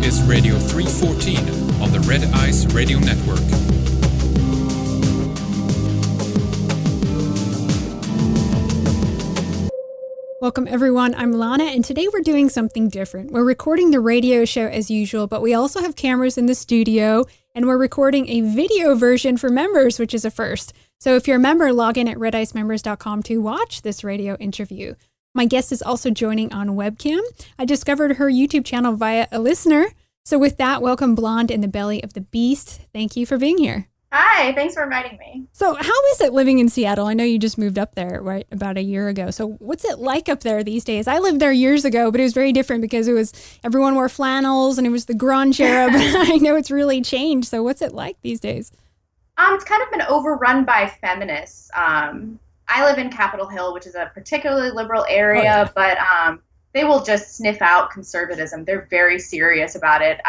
is Radio 314 on the Red Ice Radio Network. Welcome everyone, I'm Lana, and today we're doing something different. We're recording the radio show as usual, but we also have cameras in the studio, and we're recording a video version for members, which is a first. So if you're a member, log in at redicemembers.com to watch this radio interview. My guest is also joining on webcam. I discovered her YouTube channel via a listener. So with that, welcome Blonde in the Belly of the Beast. Thank you for being here. Hi, thanks for inviting me. So how is it living in Seattle? I know you just moved up there, right, about a year ago. So what's it like up there these days? I lived there years ago, but it was very different because everyone wore flannels and it was the grunge era, but I know it's really changed. So what's it like these days? It's kind of been overrun by feminists. I live in Capitol Hill, which is a particularly liberal area, but they will just sniff out conservatism. They're very serious about it.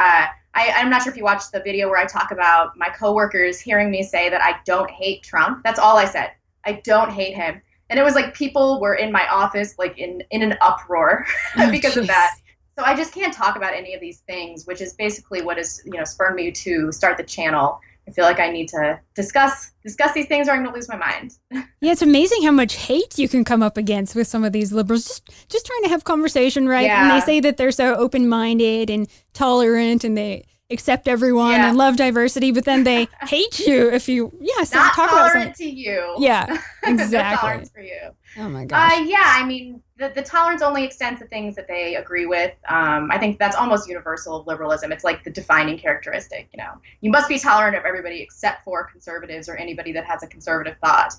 I'm not sure if you watched the video where I talk about my coworkers hearing me say that I don't hate Trump. That's all I said. I don't hate him. And it was like people were in my office like in an uproar because of that. So I just can't talk about any of these things, which is basically what has spurred me to start the channel. I feel like I need to discuss these things or I'm going to lose my mind. Yeah, it's amazing how much hate you can come up against with some of these liberals. Just trying to have conversation, right? Yeah. And they say that they're so open-minded and tolerant and they accept everyone and love diversity, but then they hate you if you, not talk tolerant about to you. Yeah, exactly. No tolerance for you. Oh my gosh. I mean, the tolerance only extends to things that they agree with. I think that's almost universal of liberalism. It's like the defining characteristic, You must be tolerant of everybody except for conservatives or anybody that has a conservative thought.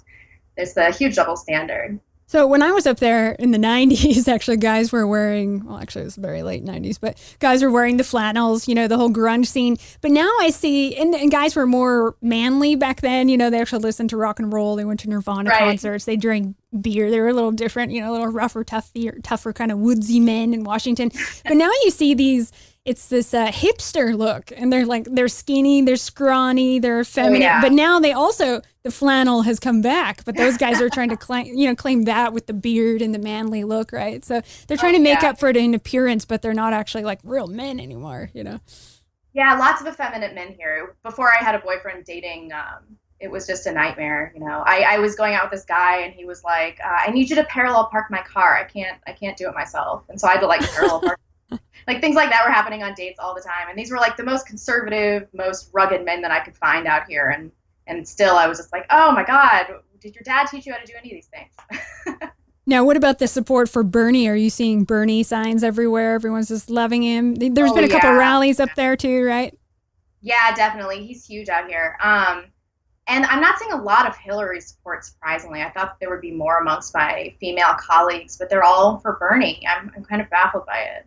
There's the huge double standard. So when I was up there in the 90s, actually guys were wearing, well, actually it was very late 90s, but guys were wearing the flannels, the whole grunge scene. But now I see, and guys were more manly back then, they actually listened to rock and roll. They went to Nirvana concerts. They drank beer. They were a little different, a little rougher, tougher kind of woodsy men in Washington. But now you see it's this hipster look, and they're skinny, they're scrawny, they're feminine. But now the flannel has come back. But those guys are trying to claim that with the beard and the manly look, right? So they're trying to make up for it in appearance, but they're not actually like real men anymore, Yeah, lots of effeminate men here. Before I had a boyfriend dating, it was just a nightmare. I was going out with this guy, and he was like, "I need you to parallel park my car. I can't do it myself." And so I had to parallel park. Like things like that were happening on dates all the time. And these were like the most conservative, most rugged men that I could find out here. And still I was just like, oh my God, did your dad teach you how to do any of these things? Now, what about the support for Bernie? Are you seeing Bernie signs everywhere? Everyone's just loving him. There's been a couple rallies up there too, right? Yeah, definitely. He's huge out here. And I'm not seeing a lot of Hillary support, surprisingly. I thought there would be more amongst my female colleagues, but they're all for Bernie. I'm kind of baffled by it.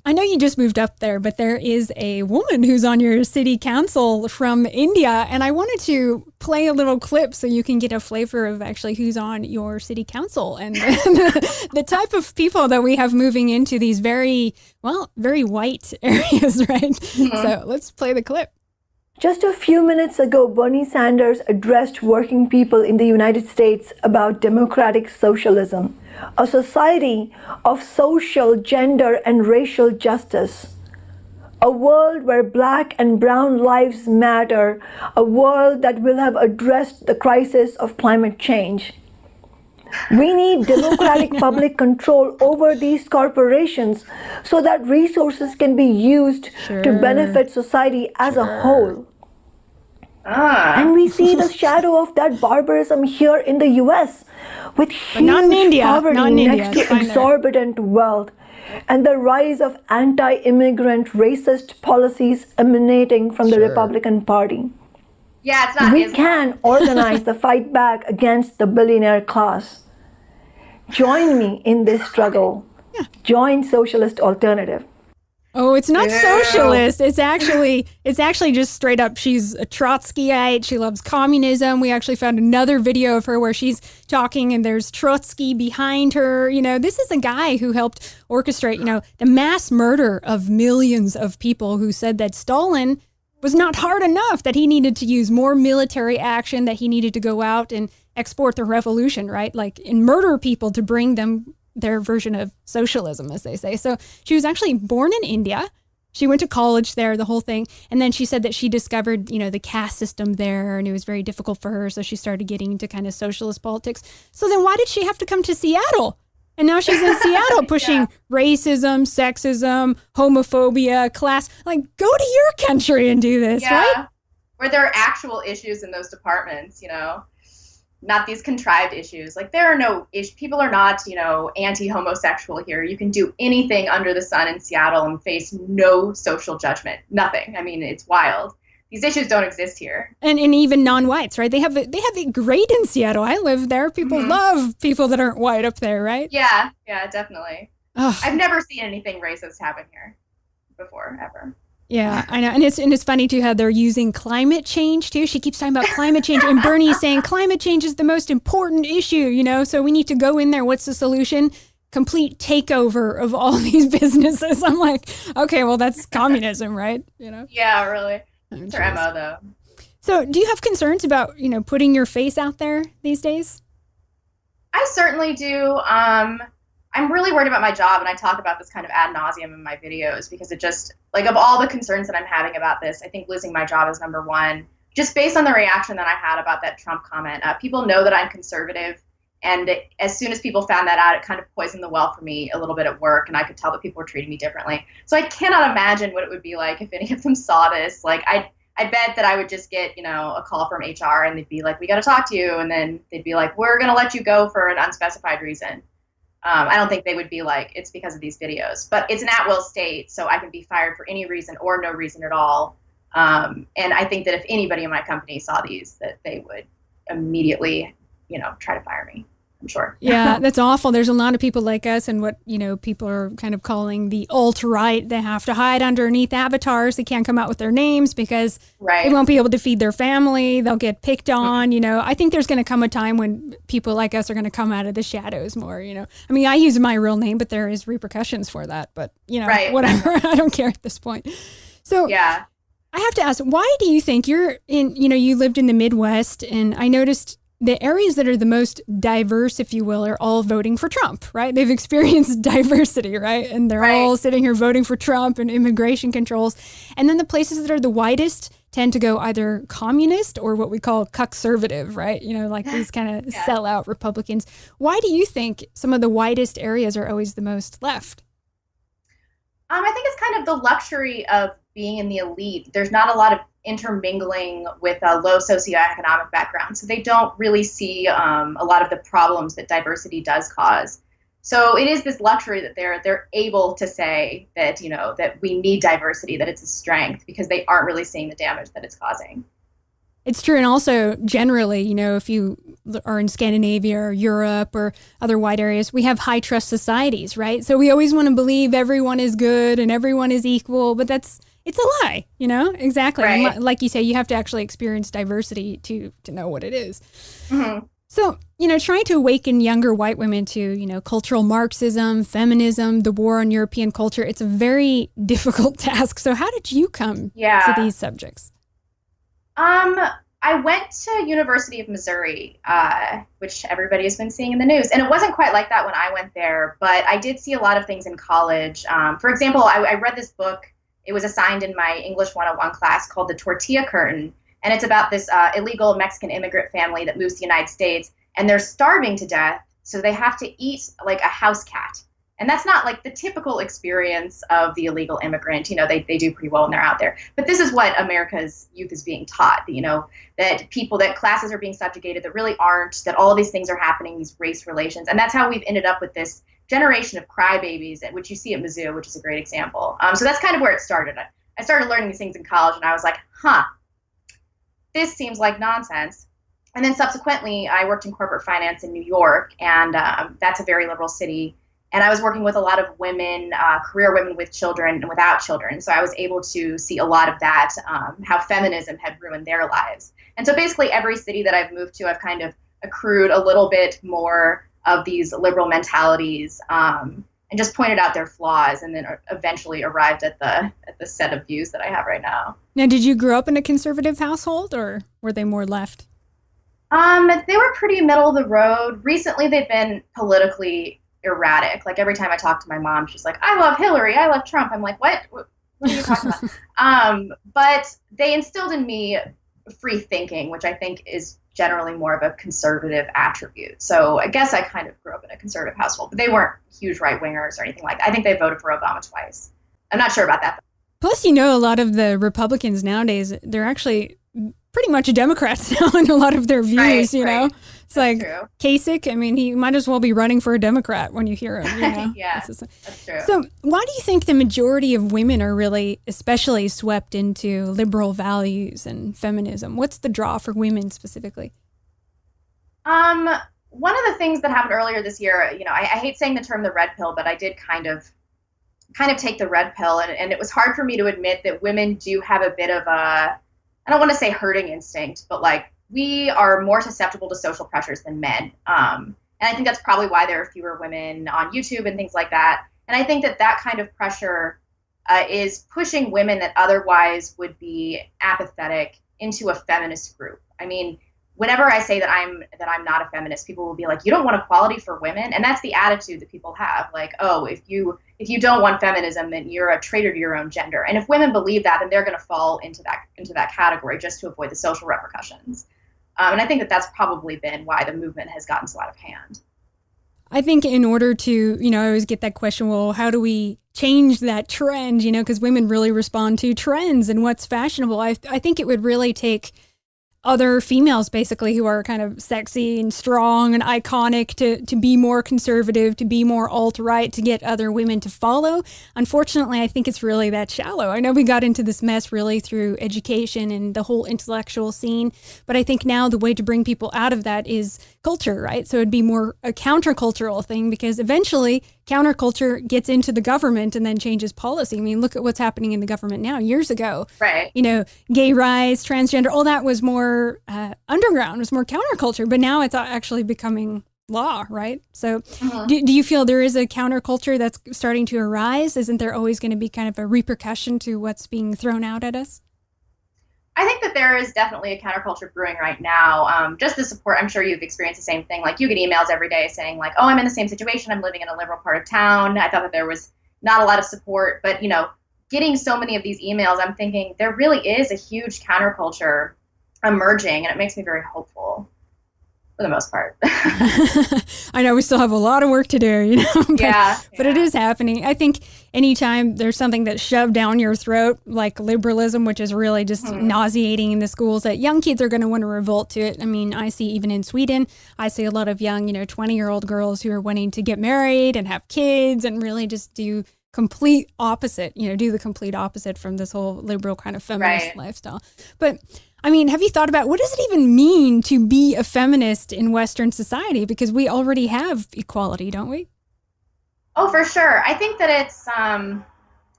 I know you just moved up there, but there is a woman who's on your city council from India, and I wanted to play a little clip so you can get a flavor of actually who's on your city council and the type of people that we have moving into these very white areas, right? Mm-hmm. So let's play the clip. Just a few minutes ago, Bernie Sanders addressed working people in the United States about democratic socialism, a society of social, gender, and racial justice, a world where Black and brown lives matter, a world that will have addressed the crisis of climate change. We need democratic public control over these corporations so that resources can be used to benefit society as a whole. And we see the shadow of that barbarism here in the US with huge poverty next to exorbitant wealth and the rise of anti-immigrant racist policies emanating from the Republican Party. Yeah, it's not. We can organize the fight back against the billionaire class. Join me in this struggle. Join Socialist Alternative. Oh, it's not socialist. It's actually just straight up. She's a Trotskyite. She loves communism. We actually found another video of her where she's talking and there's Trotsky behind her. This is a guy who helped orchestrate, the mass murder of millions of people, who said that Stalin was not hard enough, that he needed to use more military action, that he needed to go out and export the revolution, right? And murder people to bring them their version of socialism, as they say. So she was actually born in India, She went to college there, the whole thing. And then she said that she discovered, the caste system there, and it was very difficult for her. So she started getting into kind of socialist politics. So then why did she have to come to Seattle? And now she's in Seattle pushing racism, sexism, homophobia, class. Like, go to your country and do this, right? Where there are actual issues in those departments, not these contrived issues. Like, there are no issues. People are not, anti-homosexual here. You can do anything under the sun in Seattle and face no social judgment. Nothing. I mean, it's wild. These issues don't exist here. And even non-whites, right? They have it great in Seattle. I live there. People love people that aren't white up there, right? Yeah, definitely. Ugh. I've never seen anything racist happen here before, ever. Yeah, I know. And it's funny, too, how they're using climate change, too. She keeps talking about climate change. And Bernie's saying climate change is the most important issue, so we need to go in there. What's the solution? Complete takeover of all these businesses. I'm like, okay, well, that's communism, right? Yeah, really. It's her MO, though. So do you have concerns about, putting your face out there these days? I certainly do. I'm really worried about my job, and I talk about this kind of ad nauseum in my videos because it just, like, of all the concerns that I'm having about this, I think losing my job is number one. Just based on the reaction that I had about that Trump comment. People know that I'm conservative, and as soon as people found that out, it kind of poisoned the well for me a little bit at work, and I could tell that people were treating me differently. So I cannot imagine what it would be like if any of them saw this. Like, I bet that I would just get, a call from HR, and they'd be like, we got to talk to you. And then they'd be like, we're going to let you go for an unspecified reason. I don't think they would be like, it's because of these videos. But it's an at-will state, so I can be fired for any reason or no reason at all. And I think that if anybody in my company saw these, that they would immediately, try to fire me. I'm sure. Yeah, that's awful. There's a lot of people like us and what, people are kind of calling the alt-right. They have to hide underneath avatars. They can't come out with their names because they won't be able to feed their family. They'll get picked on, I think there's going to come a time when people like us are going to come out of the shadows more, I mean, I use my real name, but there is repercussions for that. But, whatever. I don't care at this point. So I have to ask, why do you think you're in, you lived in the Midwest, and I noticed the areas that are the most diverse, if you will, are all voting for Trump, right? They've experienced diversity, right? And they're all sitting here voting for Trump and immigration controls. And then the places that are the widest tend to go either communist or what we call cuck-servative, right? Like these kind of sellout Republicans. Why do you think some of the widest areas are always the most left? I think it's kind of the luxury of being in the elite. There's not a lot of intermingling with a low socioeconomic background. So they don't really see a lot of the problems that diversity does cause. So it is this luxury that they're able to say that, that we need diversity, that it's a strength, because they aren't really seeing the damage that it's causing. It's true. And also generally, if you are in Scandinavia or Europe or other wide areas, we have high trust societies, right? So we always want to believe everyone is good and everyone is equal, but it's a lie, Exactly. Right. And like you say, you have to actually experience diversity to know what it is. Mm-hmm. So, trying to awaken younger white women to, cultural Marxism, feminism, the war on European culture, it's a very difficult task. So how did you come to these subjects? I went to University of Missouri, which everybody has been seeing in the news. And it wasn't quite like that when I went there, but I did see a lot of things in college. For example, I read this book. It was assigned in my English 101 class called The Tortilla Curtain. And it's about this illegal Mexican immigrant family that moves to the United States, and they're starving to death. So they have to eat like a house cat. And that's not like the typical experience of the illegal immigrant. They do pretty well when they're out there. But this is what America's youth is being taught, that classes are being subjugated that really aren't, that all of these things are happening, these race relations. And that's how we've ended up with this generation of crybabies, which you see at Mizzou, which is a great example. So that's kind of where it started. I started learning these things in college, and I was like, this seems like nonsense. And then subsequently, I worked in corporate finance in New York, and that's a very liberal city. And I was working with a lot of women, career women with children and without children. So I was able to see a lot of that, how feminism had ruined their lives. And so basically every city that I've moved to, I've kind of accrued a little bit more of these liberal mentalities and just pointed out their flaws, and then eventually arrived at the set of views that I have right now. Now, did you grow up in a conservative household, or were they more left? They were pretty middle of the road. Recently, they've been politically erratic. Like every time I talk to my mom, she's like, I love Hillary, I love Trump. I'm like, what What are you talking about? But they instilled in me free thinking, which I think is generally more of a conservative attribute. So I guess I kind of grew up in a conservative household, but they weren't huge right wingers or anything like that. I think they voted for Obama twice. I'm not sure about that. Plus, you know, a lot of the Republicans nowadays, they're actually pretty much Democrats now in a lot of their views, you know? It's That's like true. Kasich, I mean, he might as well be running for a Democrat when you hear him, you know? Yeah, that's true. So why do you think the majority of women are really especially swept into liberal values and feminism? What's the draw for women specifically? One of the things that happened earlier this year, you know, I hate saying the term the red pill, but I did kind of take the red pill, and it was hard for me to admit that women do have a bit of a, I don't want to say herding instinct, but like we are more susceptible to social pressures than men. And I think that's probably why there are fewer women on YouTube and things like that. And I think that that kind of pressure is pushing women that otherwise would be apathetic into a feminist group. I mean, whenever I say that I'm not a feminist, people will be like, "You don't want equality for women?" And that's the attitude that people have. Like, "Oh, if you don't want feminism, then you're a traitor to your own gender." And if women believe that, then they're going to fall into that category just to avoid the social repercussions. And I think that that's probably been why the movement has gotten so out of hand. I think in order to, you know, I always get that question, well, how do we change that trend, you know, because women really respond to trends and what's fashionable. I think it would really take other females basically who are kind of sexy and strong and iconic to be more conservative, to be more alt-right, to get other women to follow. Unfortunately, I think it's really that shallow. I know we got into this mess really through education and the whole intellectual scene, but I think now the way to bring people out of that is culture, right? So it'd be more a countercultural thing because eventually counterculture gets into the government and then changes policy. I mean, look at what's happening in the government now. Years ago, right? You know, gay rights, transgender, all that was more underground, was more counterculture. But now it's actually becoming law, right? So do you feel there is a counterculture that's starting to arise? Isn't there always going to be kind of a repercussion to what's being thrown out at us? I think that there is definitely a counterculture brewing right now. Just the support, I'm sure you've experienced the same thing. Like you get emails every day saying like, "Oh, I'm in the same situation. I'm living in a liberal part of town." I thought that there was not a lot of support, but you know, getting so many of these emails, I'm thinking there really is a huge counterculture emerging, and it makes me very hopeful for the most part. I know we still have a lot of work to do, you know, but it is happening. I think anytime there's something that's shoved down your throat, like liberalism, which is really just nauseating in the schools, that young kids are going to want to revolt to it. I mean, I see even in Sweden, I see a lot of young, 20-year-old girls who are wanting to get married and have kids and really just do complete opposite, do the complete opposite from this whole liberal kind of feminist lifestyle. But I mean, have you thought about what does it even mean to be a feminist in Western society? Because we already have equality, don't we? Oh, for sure. I think that it's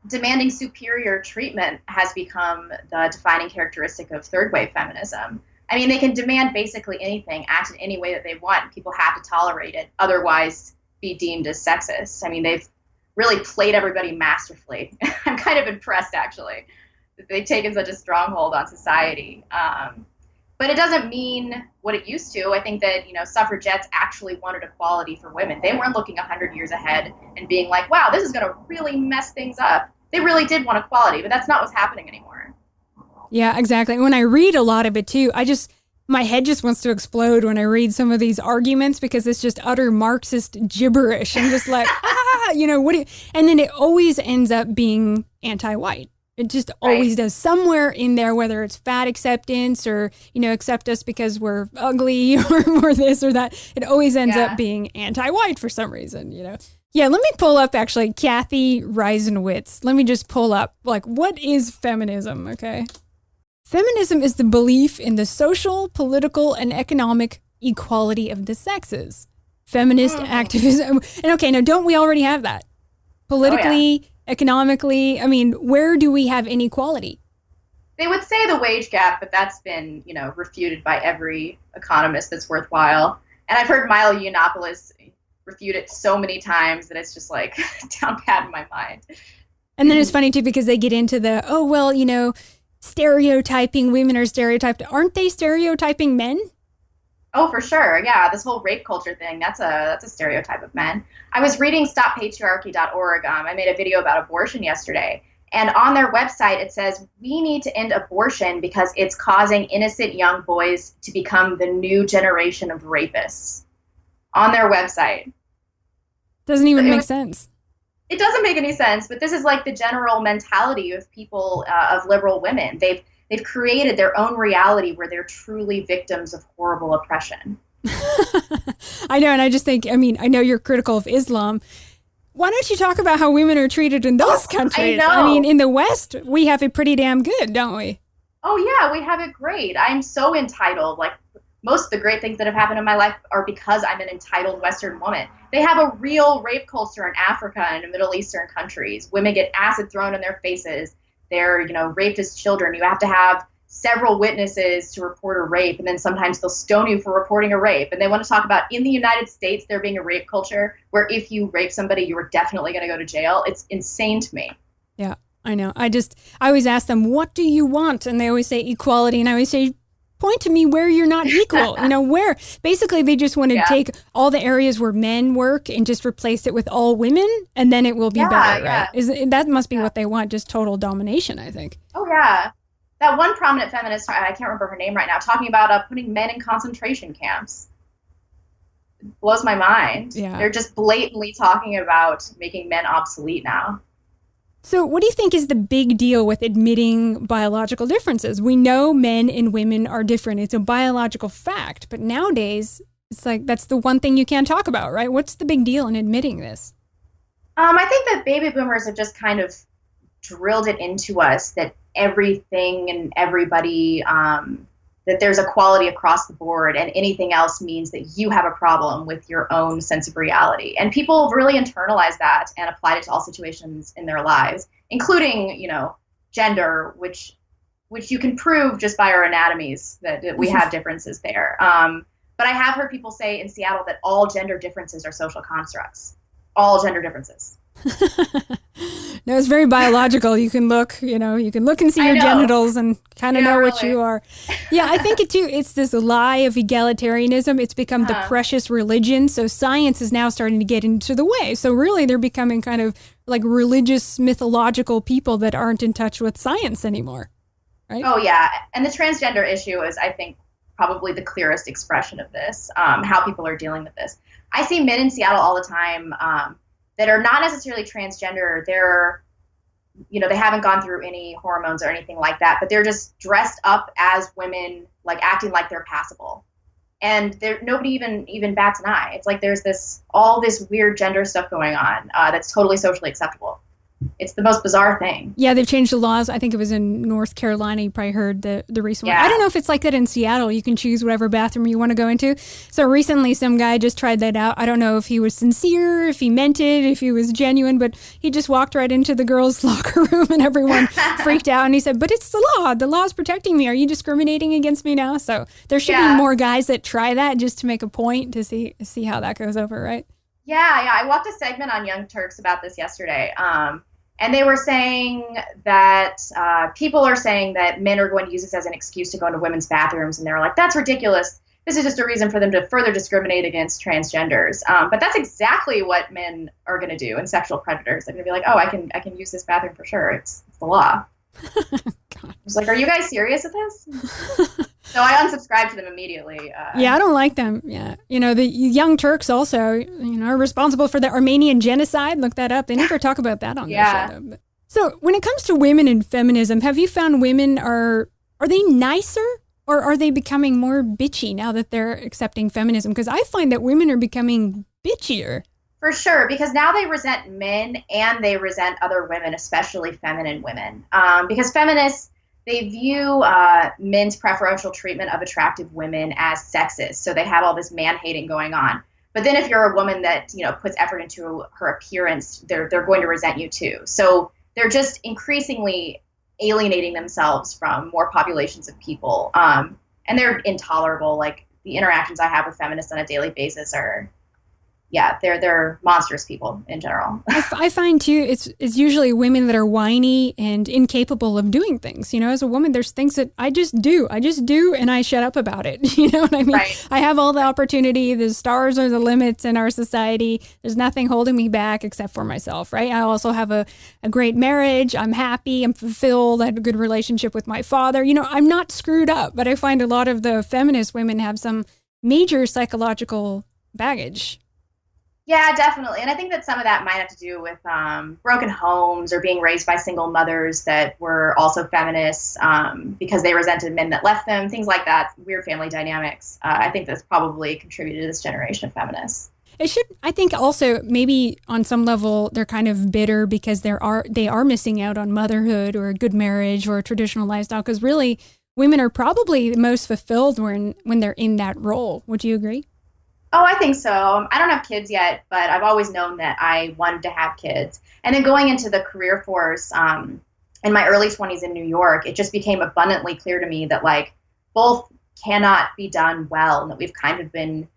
demanding superior treatment has become the defining characteristic of third wave feminism. I mean, they can demand basically anything, act in any way that they want. People have to tolerate it, otherwise be deemed as sexist. I mean, they've really played everybody masterfully. I'm kind of impressed, actually, that they've taken such a stronghold on society. But it doesn't mean what it used to. I think that, suffragettes actually wanted equality for women. They weren't looking 100 years ahead and being like, wow, this is going to really mess things up. They really did want equality, but that's not what's happening anymore. Yeah, exactly. When I read a lot of it too, my head just wants to explode when I read some of these arguments because it's just utter Marxist gibberish. I'm just like, and then it always ends up being anti-white. It just always does somewhere in there, whether it's fat acceptance or, accept us because we're ugly or this or that. It always ends up being anti-white for some reason, Yeah, let me pull up actually Kathy Reisenwitz. Let me just pull up what is feminism, okay? Feminism is the belief in the social, political, and economic equality of the sexes. Feminist activism. And okay, now don't we already have that? Politically, economically, I mean, where do we have inequality? They would say the wage gap, but that's been, refuted by every economist that's worthwhile. And I've heard Milo Yiannopoulos refute it so many times that it's just down pat in my mind. And then it's funny too, because they get into the, stereotyping, women are stereotyped. Aren't they stereotyping men? Oh, for sure. Yeah, this whole rape culture thing, that's a stereotype of men. I was reading stoppatriarchy.org. I made a video about abortion yesterday, And on their website, it says, we need to end abortion because it's causing innocent young boys to become the new generation of rapists. On their website. Doesn't even make sense. It doesn't make any sense, but this is like the general mentality of people, of liberal women. They've created their own reality where they're truly victims of horrible oppression. I know, and I just think, I mean, I know you're critical of Islam. Why don't you talk about how women are treated in those countries? I mean, in the West, we have it pretty damn good, don't we? Oh, yeah, we have it great. I'm so entitled. Like, most of the great things that have happened in my life are because I'm an entitled Western woman. They have a real rape culture in Africa and in Middle Eastern countries. Women get acid thrown in their faces. They're, raped as children. You have to have several witnesses to report a rape, and then sometimes they'll stone you for reporting a rape. And they want to talk about, in the United States, there being a rape culture where if you rape somebody, you are definitely going to go to jail. It's insane to me. Yeah, I know. I always ask them, what do you want? And they always say equality. And I always say, point to me where you're not equal. Where basically they just want to take all the areas where men work and just replace it with all women, and then it will be better, right? That must be what they want, just total domination, I think. Oh, yeah. That one prominent feminist, I can't remember her name right now, talking about putting men in concentration camps. It blows my mind. Yeah. They're just blatantly talking about making men obsolete now. So what do you think is the big deal with admitting biological differences? We know men and women are different. It's a biological fact. But nowadays, it's like that's the one thing you can't talk about, right? What's the big deal in admitting this? I think that baby boomers have just kind of drilled it into us that everything and everybody, that there's equality across the board, and anything else means that you have a problem with your own sense of reality. And people have really internalized that and applied it to all situations in their lives, including, gender, which you can prove just by our anatomies that we have differences there. But I have heard people say in Seattle that all gender differences are social constructs. All gender differences. No, it's very biological. You can look, you can look and see your genitals and kind of know what you are. Yeah, I think it's this lie of egalitarianism. It's become the precious religion. So science is now starting to get into the way. So really they're becoming kind of like religious, mythological people that aren't in touch with science anymore. Right? Oh, yeah. And the transgender issue is, I think, probably the clearest expression of this, how people are dealing with this. I see men in Seattle all the time that are not necessarily transgender. They're, they haven't gone through any hormones or anything like that, but they're just dressed up as women, like acting like they're passable. And nobody even bats an eye. It's like there's all this weird gender stuff going on that's totally socially acceptable. It's the most bizarre thing. Yeah, they've changed the laws. I think it was in North Carolina. You probably heard the recent one. I don't know if it's like that in Seattle. You can choose whatever bathroom you want to go into. So recently some guy just tried that out. I don't know if he was sincere, if he meant it, if he was genuine, but he just walked right into the girls' locker room and everyone freaked out. And he said, but it's the law. The law's protecting me. Are you discriminating against me now? So there should be more guys that try that just to make a point to see how that goes over, right? Yeah. I watched a segment on Young Turks about this yesterday. And they were saying that people are saying that men are going to use this as an excuse to go into women's bathrooms. And they're like, that's ridiculous. This is just a reason for them to further discriminate against transgenders. But that's exactly what men are going to do, and sexual predators. They're going to be like, oh, I can use this bathroom for sure. It's the law. I was like, are you guys serious with this? So I unsubscribed to them immediately. Yeah, I don't like them. Yeah. The Young Turks also, are responsible for the Armenian genocide. Look that up. They never talk about that on their show. But. So when it comes to women and feminism, have you found women are they nicer, or are they becoming more bitchy now that they're accepting feminism? Because I find that women are becoming bitchier. For sure, because now they resent men and they resent other women, especially feminine women. Because feminists, they view men's preferential treatment of attractive women as sexist. So they have all this man-hating going on. But then if you're a woman that, puts effort into her appearance, they're going to resent you too. So they're just increasingly alienating themselves from more populations of people. And they're intolerable. Like, the interactions I have with feminists on a daily basis are yeah, they're monstrous people in general. I find too, it's usually women that are whiny and incapable of doing things. You know, as a woman, there's things that I just do, and I shut up about it. You know what I mean? Right. I have all the opportunity. The stars are the limits in our society. There's nothing holding me back except for myself, right? I also have a great marriage. I'm happy. I'm fulfilled. I have a good relationship with my father. You know, I'm not screwed up, but I find a lot of the feminist women have some major psychological baggage. Yeah, definitely. And I think that some of that might have to do with broken homes or being raised by single mothers that were also feminists because they resented men that left them, things like that, weird family dynamics. I think that's probably contributed to this generation of feminists. It should, I think also maybe on some level they're kind of bitter because they are missing out on motherhood or a good marriage or a traditional lifestyle, because really women are probably the most fulfilled when they're in that role. Would you agree? Oh, I think so. I don't have kids yet, but I've always known that I wanted to have kids. And then going into the career force in my early 20s in New York, it just became abundantly clear to me that like both cannot be done well, and that we've kind of been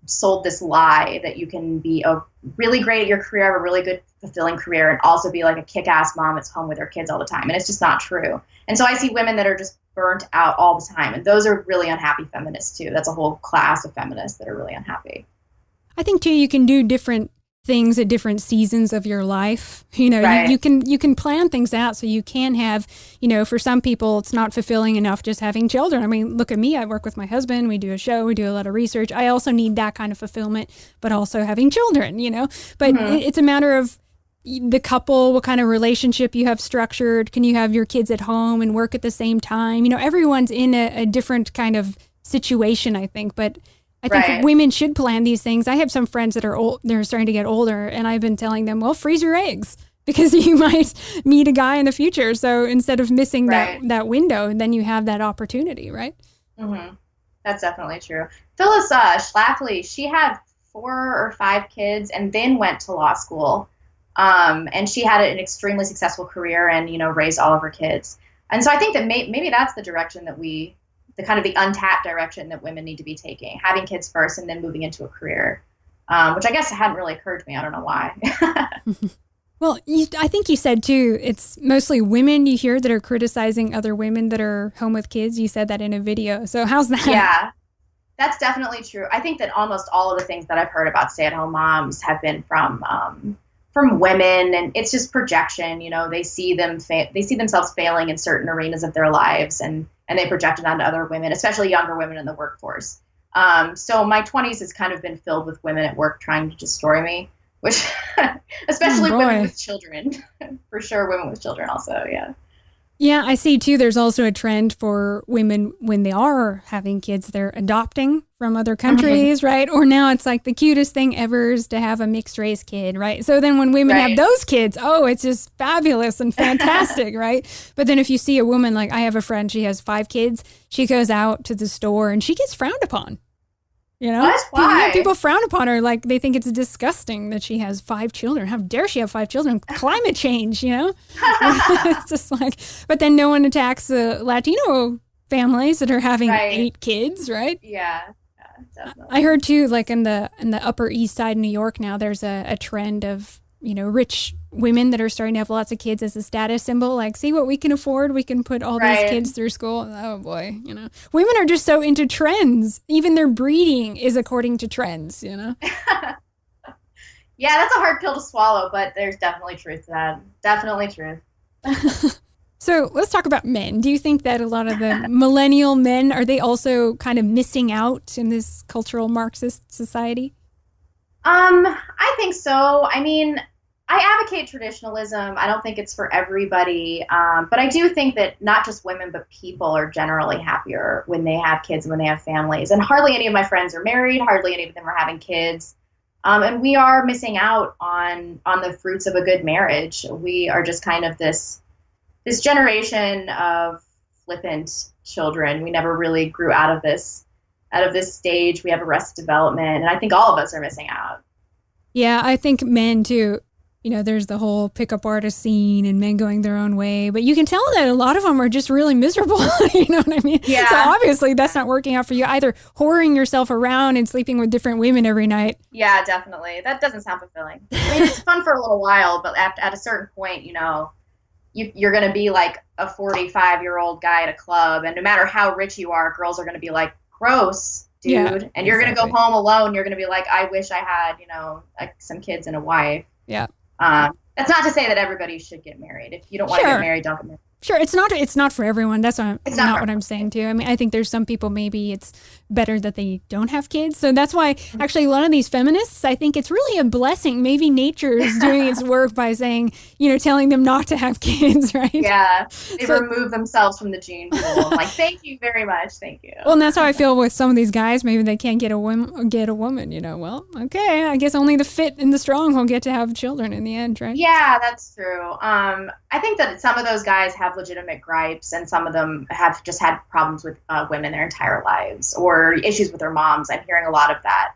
sold this lie that you can be a really great at your career, have a really good fulfilling career, and also be like a kick-ass mom that's home with her kids all the time. And it's just not true. And so I see women that are just burnt out all the time. And those are really unhappy feminists too. That's a whole class of feminists that are really unhappy. I think too, you can do different things at different seasons of your life. You know, Right. you can plan things out so you can have, you know, for some people it's not fulfilling enough just having children. I mean, look at me, I work with my husband, we do a show, we do a lot of research. I also need that kind of fulfillment, but also having children, you know. But it's a matter of the couple, what kind of relationship you have structured. Can you have your kids at home and work at the same time? You know, everyone's in a different kind of situation, I think. But I think Right. women should plan these things. I have some friends that are old, they're starting to get older, and I've been telling them, well, freeze your eggs because you might meet a guy in the future. So instead of missing Right. that window, then you have that opportunity, right? Mm-hmm. That's definitely true. Phyllis Schlafly, she had 4 or 5 kids and then went to law school. And she had an extremely successful career and, you know, raised all of her kids. And so I think that maybe that's the direction that the kind of the untapped direction that women need to be taking, having kids first and then moving into a career, which I guess hadn't really occurred to me. I don't know why. Well, I think you said too, it's mostly women you hear that are criticizing other women that are home with kids. You said that in a video. So how's that? Yeah, that's definitely true. I think that almost all of the things that I've heard about stay-at-home moms have been from women, and it's just projection. You know, they see themselves failing in certain arenas of their lives, and they project it onto other women, especially younger women in the workforce. So my 20s has kind of been filled with women at work trying to destroy me, which especially women with children, for sure. Women with children also, yeah. Yeah, I see too. There's also a trend for women when they are having kids, they're adopting from other countries, right? Or now it's like the cutest thing ever is to have a mixed race kid, right? So then when women have those kids, oh, it's just fabulous and fantastic, right? But then if you see a woman, like I have a friend, she has 5 kids, she goes out to the store and she gets frowned upon. You know, why? People frown upon her, like they think it's disgusting that she has 5 children. How dare she have 5 children? Climate change, you know? It's just like, but then no one attacks the Latino families that are having 8 kids, right? Yeah, definitely. I heard too, like in the Upper East Side of New York now, there's a trend of, you know, rich women that are starting to have lots of kids as a status symbol. Like, see what we can afford. We can put all these kids through school. Oh boy, you know, women are just so into trends. Even their breeding is according to trends, you know? Yeah, that's a hard pill to swallow, but there's definitely truth to that. Definitely truth. So let's talk about men. Do you think that a lot of the millennial men, are they also kind of missing out in this cultural Marxist society? I think so. I mean, I advocate traditionalism. I don't think it's for everybody. But I do think that not just women, but people are generally happier when they have kids and when they have families. And hardly any of my friends are married. Hardly any of them are having kids. And we are missing out on the fruits of a good marriage. We are just kind of this generation of flippant children. We never really grew out of this stage. We have arrested development, and I think all of us are missing out. Yeah, I think men too. there's the whole pickup artist scene and men going their own way. But you can tell that a lot of them are just really miserable. You know what I mean? Yeah. So obviously that's not working out for you, either whoring yourself around and sleeping with different women every night. Yeah, definitely. That doesn't sound fulfilling. I mean, it's fun for a little while, but at a certain point, you're going to be like a 45-year-old guy at a club. And no matter how rich you are, girls are going to be like, gross, dude. Yeah, and you're going to go home alone. You're going to be like, I wish I had, like some kids and a wife. Yeah. That's not to say that everybody should get married. If you don't want to get married, don't get married. Sure, it's not for everyone. That's not what I'm saying too. I mean, I think there's some people, maybe it's better that they don't have kids. So that's why actually a lot of these feminists, I think it's really a blessing. Maybe nature is doing its work by saying, telling them not to have kids, right? Yeah, they remove themselves from the gene pool. I'm like, thank you very much, thank you. Well, and that's how I feel with some of these guys. Maybe they can't get a woman. Well, okay, I guess only the fit and the strong will get to have children in the end, right? Yeah, that's true. I think that some of those guys have legitimate gripes, and some of them have just had problems with women their entire lives, or issues with their moms. I'm hearing a lot of that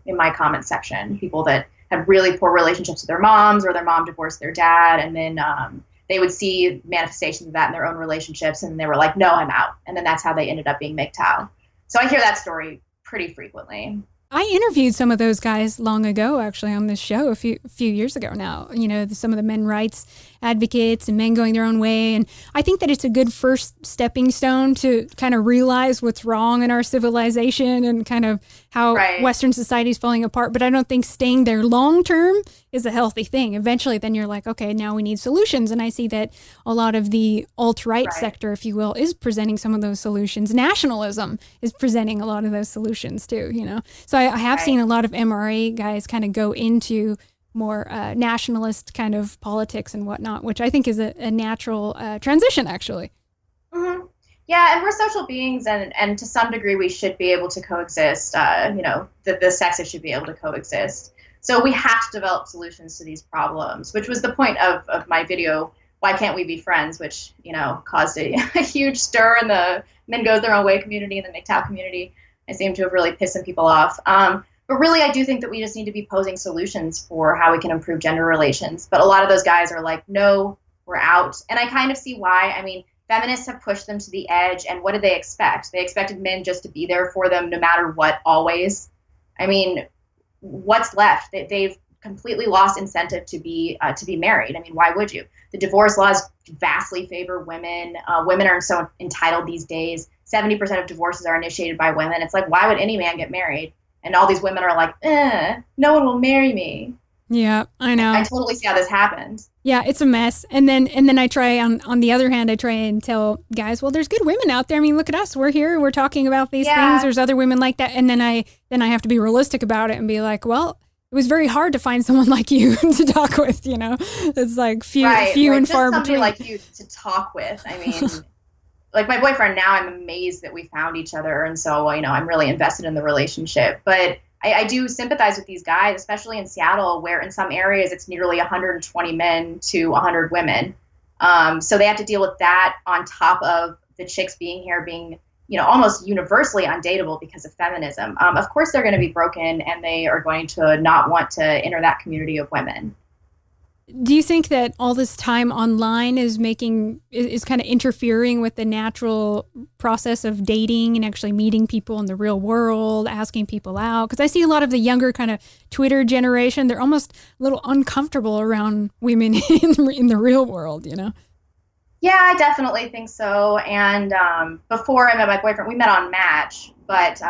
in my comment section. People that have really poor relationships with their moms, or their mom divorced their dad, and then they would see manifestations of that in their own relationships, and they were like, no, I'm out. And then that's how they ended up being MGTOW. So I hear that story pretty frequently. I interviewed some of those guys long ago, actually, on this show a few years ago now. Some of the men rights advocates and men going their own way. And I think that it's a good first stepping stone to kind of realize what's wrong in our civilization and kind of how Western society is falling apart. But I don't think staying there long term is a healthy thing. Eventually, then you're like, okay, now we need solutions. And I see that a lot of the alt-right sector, if you will, is presenting some of those solutions. Nationalism is presenting a lot of those solutions too, So I have seen a lot of MRA guys kind of go into more nationalist kind of politics and whatnot, which I think is a natural transition, actually. Mm-hmm. Yeah, and we're social beings, and to some degree we should be able to coexist. The sexes should be able to coexist. So we have to develop solutions to these problems, which was the point of my video, Why Can't We Be Friends, which, caused a huge stir in the Men Go Their Own Way community and the MGTOW community. I seem to have really pissed some people off. But really, I do think that we just need to be posing solutions for how we can improve gender relations. But a lot of those guys are like, no, we're out. And I kind of see why. I mean, feminists have pushed them to the edge. And what did they expect? They expected men just to be there for them no matter what, always. I mean, what's left? They've completely lost incentive to be married. I mean, why would you? The divorce laws vastly favor women. Women are so entitled these days. 70% of divorces are initiated by women. It's like, why would any man get married? And all these women are like, no one will marry me. Yeah, I know. I totally see how this happens. Yeah, it's a mess. And then I try, on the other hand, I try and tell guys, well, there's good women out there. I mean, look at us. We're here. We're talking about these things. There's other women like that. And then I have to be realistic about it and be like, well, it was very hard to find someone like you to talk with, It's like few and far between. Like you to talk with. I mean, like my boyfriend now, I'm amazed that we found each other. And so, I'm really invested in the relationship. But I do sympathize with these guys, especially in Seattle, where in some areas it's nearly 120 men to 100 women. So they have to deal with that on top of the chicks being here being, almost universally undateable because of feminism. Of course, they're going to be broken, and they are going to not want to enter that community of women. Do you think that all this time online is kind of interfering with the natural process of dating and actually meeting people in the real world, asking people out? Because I see a lot of the younger kind of Twitter generation, they're almost a little uncomfortable around women in the real world, Yeah, I definitely think so. And before I met my boyfriend, we met on Match, but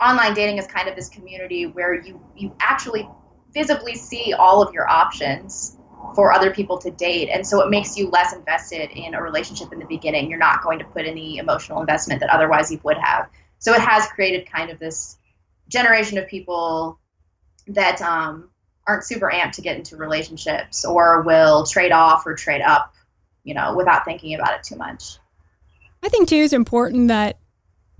online dating is kind of this community where you actually visibly see all of your options for other people to date. And so it makes you less invested in a relationship in the beginning. You're not going to put any emotional investment that otherwise you would have. So it has created kind of this generation of people that aren't super amped to get into relationships, or will trade off or trade up, without thinking about it too much. I think too, it's important that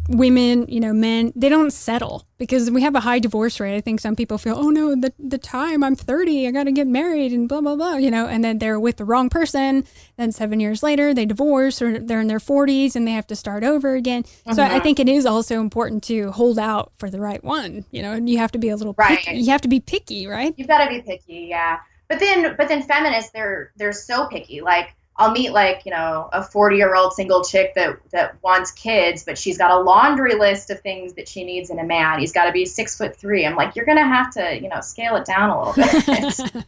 women, men, they don't settle, because we have a high divorce rate. I think some people feel, oh no, the time I'm 30, I got to get married and blah, blah, blah, and then they're with the wrong person. Then 7 years later, they divorce, or they're in their 40s and they have to start over again. Mm-hmm. So I think it is also important to hold out for the right one. You have to be a little picky. You have to be picky, right? You've got to be picky, yeah. but then feminists, they're so picky. Like, I'll meet like, a 40-year-old single chick that wants kids, but she's got a laundry list of things that she needs in a man. He's got to be 6'3". I'm like, you're gonna have to, scale it down a little bit.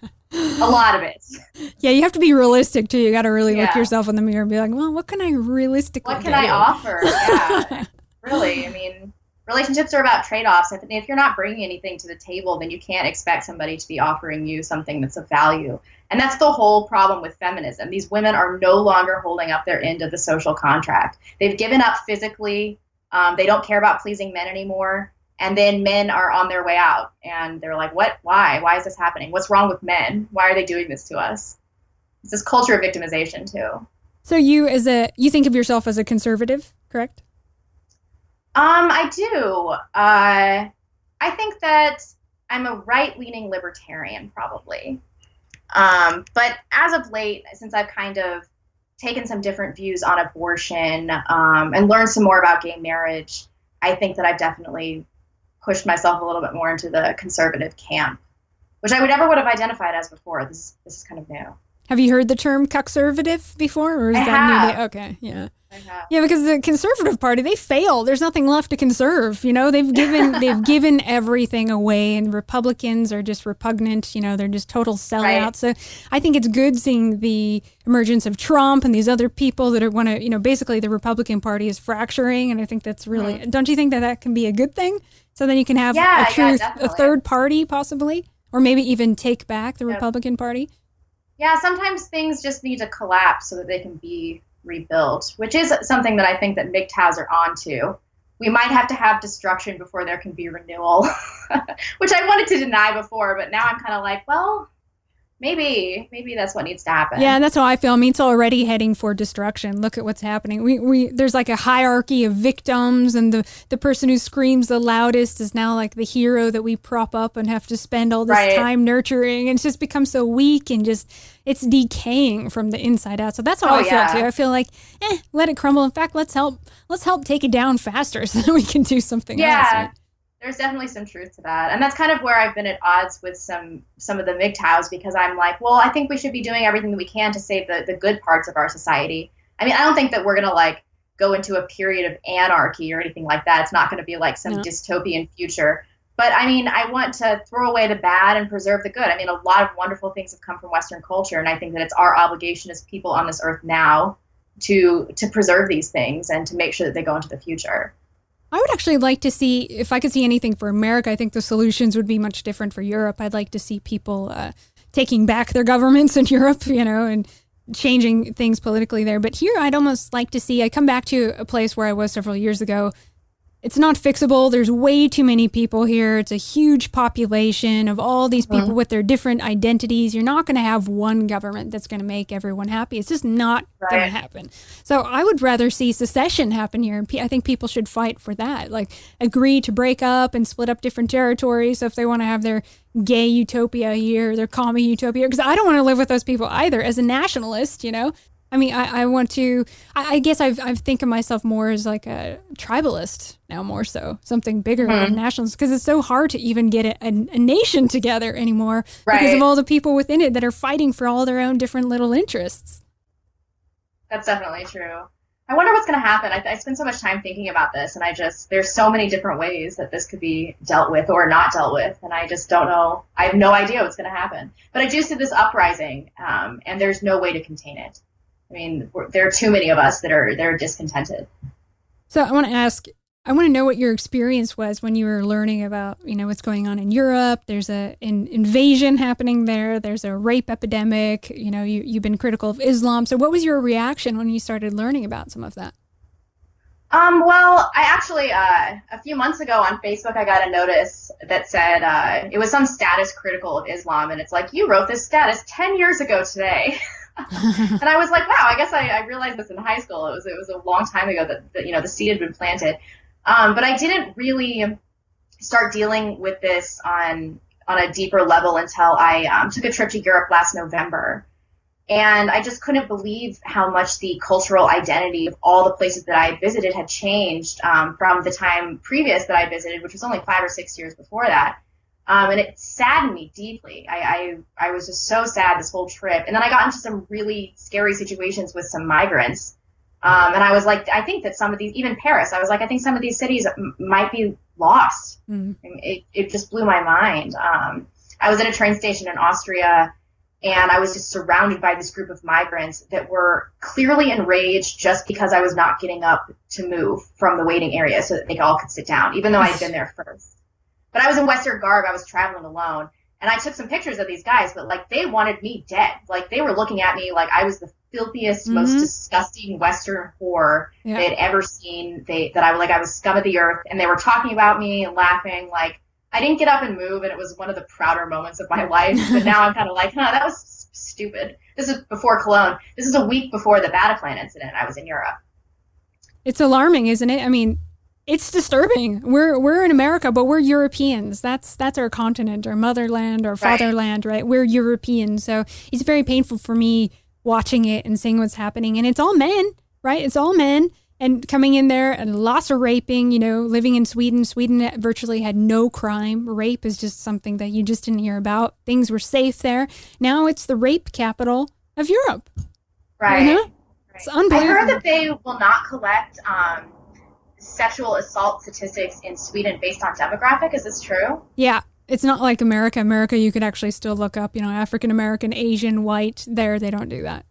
A lot of it. Yeah, you have to be realistic too. You got to really look yourself in the mirror and be like, well, what can I realistically What can I offer? Yeah, really. I mean, relationships are about trade-offs. If you're not bringing anything to the table, then you can't expect somebody to be offering you something that's of value. And that's the whole problem with feminism. These women are no longer holding up their end of the social contract. They've given up physically. They don't care about pleasing men anymore. And then men are on their way out. And they're like, what? Why? Why is this happening? What's wrong with men? Why are they doing this to us? It's this culture of victimization, too. So you think of yourself as a conservative, correct? I do. I think that I'm a right-leaning libertarian, probably. But as of late, since I've kind of taken some different views on abortion and learned some more about gay marriage, I think that I've definitely pushed myself a little bit more into the conservative camp, which I never would have identified as before. This is kind of new. Have you heard the term conservative before, or is I that have. new? Okay, yeah. I have. Yeah, because the Conservative Party, they fail. There's nothing left to conserve. They've given everything away, and Republicans are just repugnant. They're just total sellouts. Right. So I think it's good seeing the emergence of Trump and these other people that want to, basically the Republican Party is fracturing, and I think that's really. Don't you think that can be a good thing? So then you can have a third party possibly, or maybe even take back the Republican Party. Yeah, sometimes things just need to collapse so that they can be rebuilt, which is something that I think that MGTOWs are onto. We might have to have destruction before there can be renewal, which I wanted to deny before, but now I'm kind of like, well, maybe that's what needs to happen. Yeah, that's how I feel. I mean, it's already heading for destruction. Look at what's happening. We there's like a hierarchy of victims, and the person who screams the loudest is now like the hero that we prop up and have to spend all this time nurturing, and it's just become so weak and just it's decaying from the inside out. So that's how I feel too. I feel like, let it crumble. In fact, let's help take it down faster so that we can do something else. Right? There's definitely some truth to that. And that's kind of where I've been at odds with some of the MGTOWs, because I'm like, well, I think we should be doing everything that we can to save the good parts of our society. I mean, I don't think that we're going to like go into a period of anarchy or anything like that. It's not going to be like some dystopian future. But I mean, I want to throw away the bad and preserve the good. I mean, a lot of wonderful things have come from Western culture. And I think that it's our obligation as people on this earth now to preserve these things and to make sure that they go into the future. I would actually like to see, if I could see anything for America, I think the solutions would be much different for Europe. I'd like to see people taking back their governments in Europe, and changing things politically there. But here, I'd almost like to see, I come back to a place where I was several years ago. It's not fixable. There's way too many people here. It's a huge population of all these people with their different identities. You're not going to have one government that's going to make everyone happy. It's just not going to happen. So I would rather see secession happen here. And I think people should fight for that. Like, agree to break up and split up different territories. So if they want to have their gay utopia here, their commie utopia, because I don't want to live with those people either. As a nationalist, I mean, I want to, I guess I think of myself more as like a tribalist now, more so, something bigger than nationalist, because it's so hard to even get a nation together anymore because of all the people within it that are fighting for all their own different little interests. That's definitely true. I wonder what's going to happen. I spend so much time thinking about this, and there's so many different ways that this could be dealt with or not dealt with, and I just don't know. I have no idea what's going to happen. But I do see this uprising, and there's no way to contain it. I mean, there are too many of us that are discontented. So I want to know what your experience was when you were learning about, what's going on in Europe. There's an invasion happening there. There's a rape epidemic. You've been critical of Islam. So what was your reaction when you started learning about some of that? Well, I actually, a few months ago on Facebook, I got a notice that said it was some status critical of Islam. And it's like, you wrote this status 10 years ago today. And I was like, wow, I guess I realized this in high school. It was a long time ago that the seed had been planted. But I didn't really start dealing with this on a deeper level until I took a trip to Europe last November. And I just couldn't believe how much the cultural identity of all the places that I had visited had changed from the time previous that I visited, which was only 5 or 6 years before that. And it saddened me deeply. I was just so sad this whole trip. And then I got into some really scary situations with some migrants. And I was like, I think that some of these, even Paris, I was like, I think some of these cities might be lost. It just blew my mind. I was at a train station in Austria, and I was just surrounded by this group of migrants that were clearly enraged just because I was not getting up to move from the waiting area so that they all could sit down, even though I'd been there first. But I was in Western garb. I was traveling alone. And I took some pictures of these guys, but like they wanted me dead. Like they were looking at me like I was the filthiest, most disgusting Western whore they'd ever seen. I was scum of the earth, and they were talking about me and laughing. Like I didn't get up and move, and it was one of the prouder moments of my life. But now I'm kind of like, that was stupid. This is before Cologne. This is a week before the Bataclan incident. I was in Europe. It's alarming, isn't it? I mean, it's disturbing. We're in America, but we're Europeans. That's our continent, our motherland, our fatherland, right? We're Europeans. So it's very painful for me watching it and seeing what's happening. And it's all men, right? It's all men. And coming in there and lots of raping, living in Sweden. Sweden virtually had no crime. Rape is just something that you just didn't hear about. Things were safe there. Now it's the rape capital of Europe. Right. It's unbelievable. I heard that they will not collect sexual assault statistics in Sweden based on demographic. Is this true? Yeah. It's not like America. America, you could actually still look up, African American, Asian, white. There, they don't do that.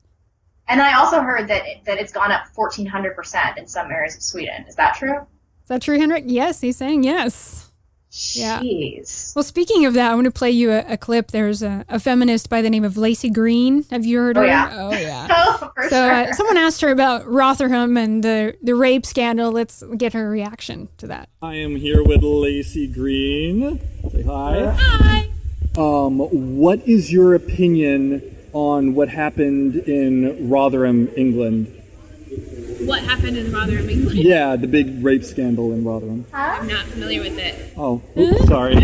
And I also heard that it's gone up 1,400% in some areas of Sweden. Is that true? Is that true, Henrik? Yes, he's saying yes. Jeez. Yeah. Well, speaking of that, I want to play you a clip. There's a feminist by the name of Lacey Green. Have you heard of her? Oh, yeah. For sure. Someone asked her about Rotherham and the rape scandal. Let's get her reaction to that. I am here with Lacey Green. Say hi. Hi. What is your opinion on what happened in Rotherham, England? What happened in Rotherham, England? Yeah, the big rape scandal in Rotherham. I'm not familiar with it. Oh, oops, sorry.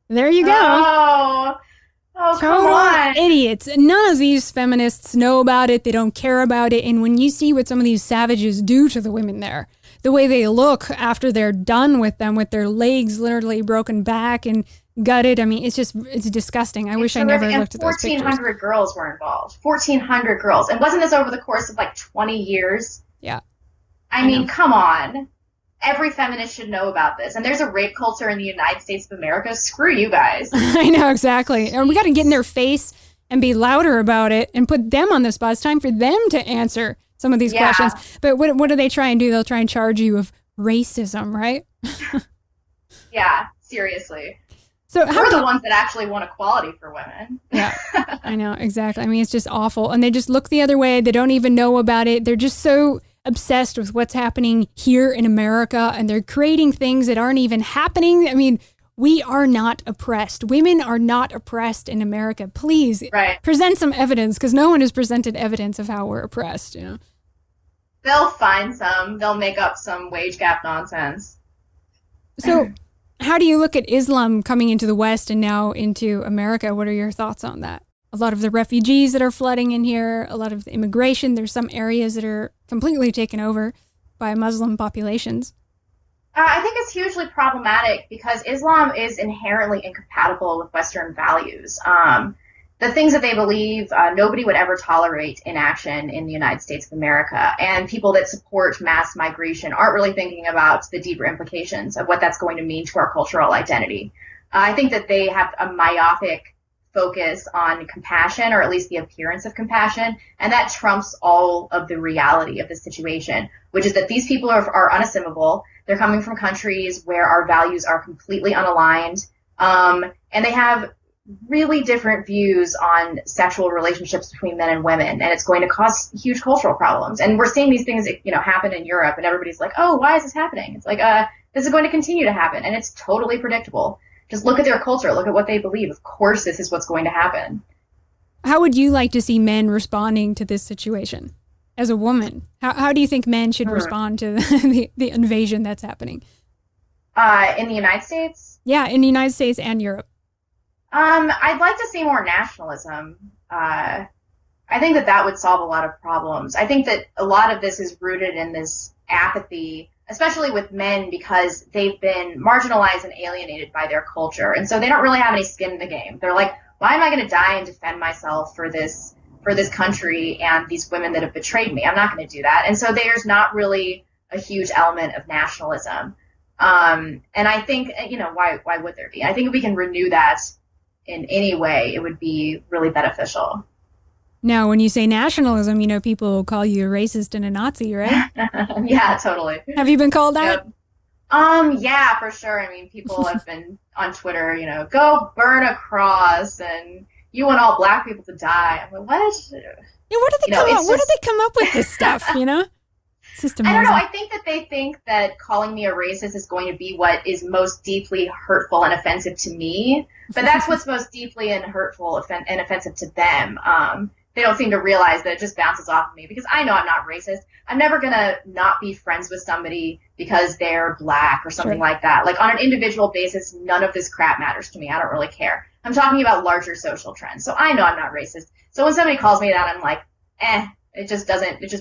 There you go. Oh, come on. Idiots. None of these feminists know about it. They don't care about it. And when you see what some of these savages do to the women there, the way they look after they're done with them, with their legs literally broken back and gutted. I mean, it's disgusting. I wish I never looked at those pictures. 1,400 girls were involved. 1,400 girls. And wasn't this over the course of like 20 years? Yeah. I mean, come on. Every feminist should know about this. And there's a rape culture in the United States of America. Screw you guys. I know, exactly. And we got to get in their face and be louder about it and put them on the spot. It's time for them to answer some of these questions. But what do they try and do? They'll try and charge you of racism, right? Yeah, seriously. So we're the ones that actually want equality for women. Yeah, I know, exactly. I mean, it's just awful. And they just look the other way. They don't even know about it. They're just so obsessed with what's happening here in America, and they're creating things that aren't even happening. I mean, we are not oppressed. Women are not oppressed in America. Please present some evidence, because no one has presented evidence of how we're oppressed, They'll find some. They'll make up some wage gap nonsense. So how do you look at Islam coming into the West and now into America? What are your thoughts on that? A lot of the refugees that are flooding in here, a lot of the immigration, there's some areas that are completely taken over by Muslim populations. I think it's hugely problematic because Islam is inherently incompatible with Western values. The things that they believe, nobody would ever tolerate in action in the United States of America. And people that support mass migration aren't really thinking about the deeper implications of what that's going to mean to our cultural identity. I think that they have a myopic focus on compassion, or at least the appearance of compassion, and that trumps all of the reality of the situation, which is that these people are unassimilable. They're coming from countries where our values are completely unaligned, and they have really different views on sexual relationships between men and women, and it's going to cause huge cultural problems. And we're seeing these things, happen in Europe, and everybody's like, "Oh, why is this happening?" It's like, this is going to continue to happen, and it's totally predictable. Just look at their culture, look at what they believe. Of course, this is what's going to happen. How would you like to see men responding to this situation? As a woman, how do you think men should respond to the invasion that's happening? In the United States? Yeah, in the United States and Europe. I'd like to see more nationalism. I I think that that would solve a lot of problems. I think that a lot of this is rooted in this apathy, especially with men, because they've been marginalized and alienated by their culture. And so they don't really have any skin in the game. They're like, why am I going to die and defend myself for this country and these women that have betrayed me? I'm not going to do that. And so there's not really a huge element of nationalism. And I think, why would there be? I think if we can renew that in any way, it would be really beneficial. Now, when you say nationalism, people call you a racist and a Nazi, right? Yeah, totally. Have you been called that? Yep. Yeah, for sure. I mean, people have been on Twitter, go burn a cross and you want all black people to die. I'm like, what? Yeah, where do they come up with this stuff, It's just amazing. I don't know. I think that they think that calling me a racist is going to be what is most deeply hurtful and offensive to me. But that's what's most deeply and hurtful and offensive to them. They don't seem to realize that it just bounces off of me because I know I'm not racist. I'm never going to not be friends with somebody because they're black or something like that. Like, on an individual basis, none of this crap matters to me. I don't really care. I'm talking about larger social trends. So I know I'm not racist. So when somebody calls me that, I'm like, it just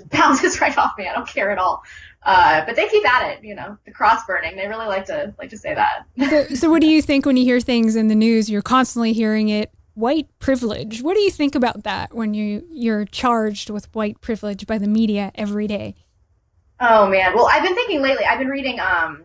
bounces right off me. I don't care at all. But they keep at it, the cross burning. They really like to say that. So what do you think when you hear things in the news? You're constantly hearing it. White privilege. What do you think about that when you're charged with white privilege by the media every day? Oh man. Well, I've been thinking lately. I've been reading an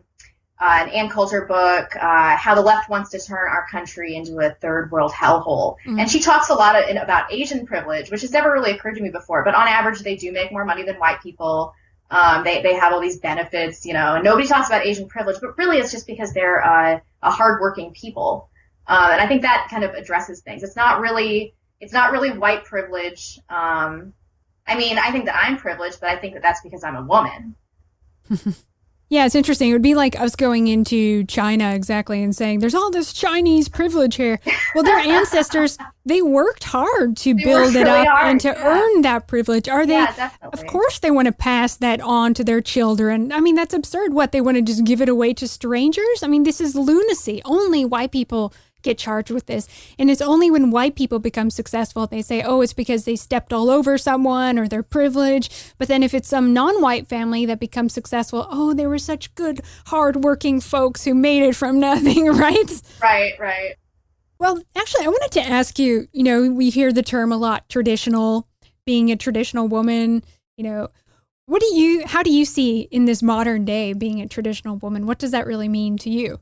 Ann Coulter book, How the Left Wants to Turn Our Country into a Third World Hellhole. Mm-hmm. And she talks a lot about Asian privilege, which has never really occurred to me before. But on average, they do make more money than white people. They have all these benefits, and nobody talks about Asian privilege, but really it's just because they're a hardworking people. And I think that kind of addresses things. It's not really white privilege. I think that I'm privileged, but I think that that's because I'm a woman. Yeah, it's interesting. It would be like us going into China exactly and saying, there's all this Chinese privilege here. Well, their ancestors, they worked hard to build it up and to earn that privilege. Yeah, definitely. Of course they want to pass that on to their children. I mean, that's absurd. What, they want to just give it away to strangers? I mean, this is lunacy. Only white people get charged with this. And it's only when white people become successful, they say, oh, it's because they stepped all over someone or they're privileged. But then if it's some non-white family that becomes successful, oh, they were such good, hardworking folks who made it from nothing, right? Right. Well, actually, I wanted to ask you, we hear the term a lot, traditional, being a traditional woman, how do you see in this modern day being a traditional woman? What does that really mean to you?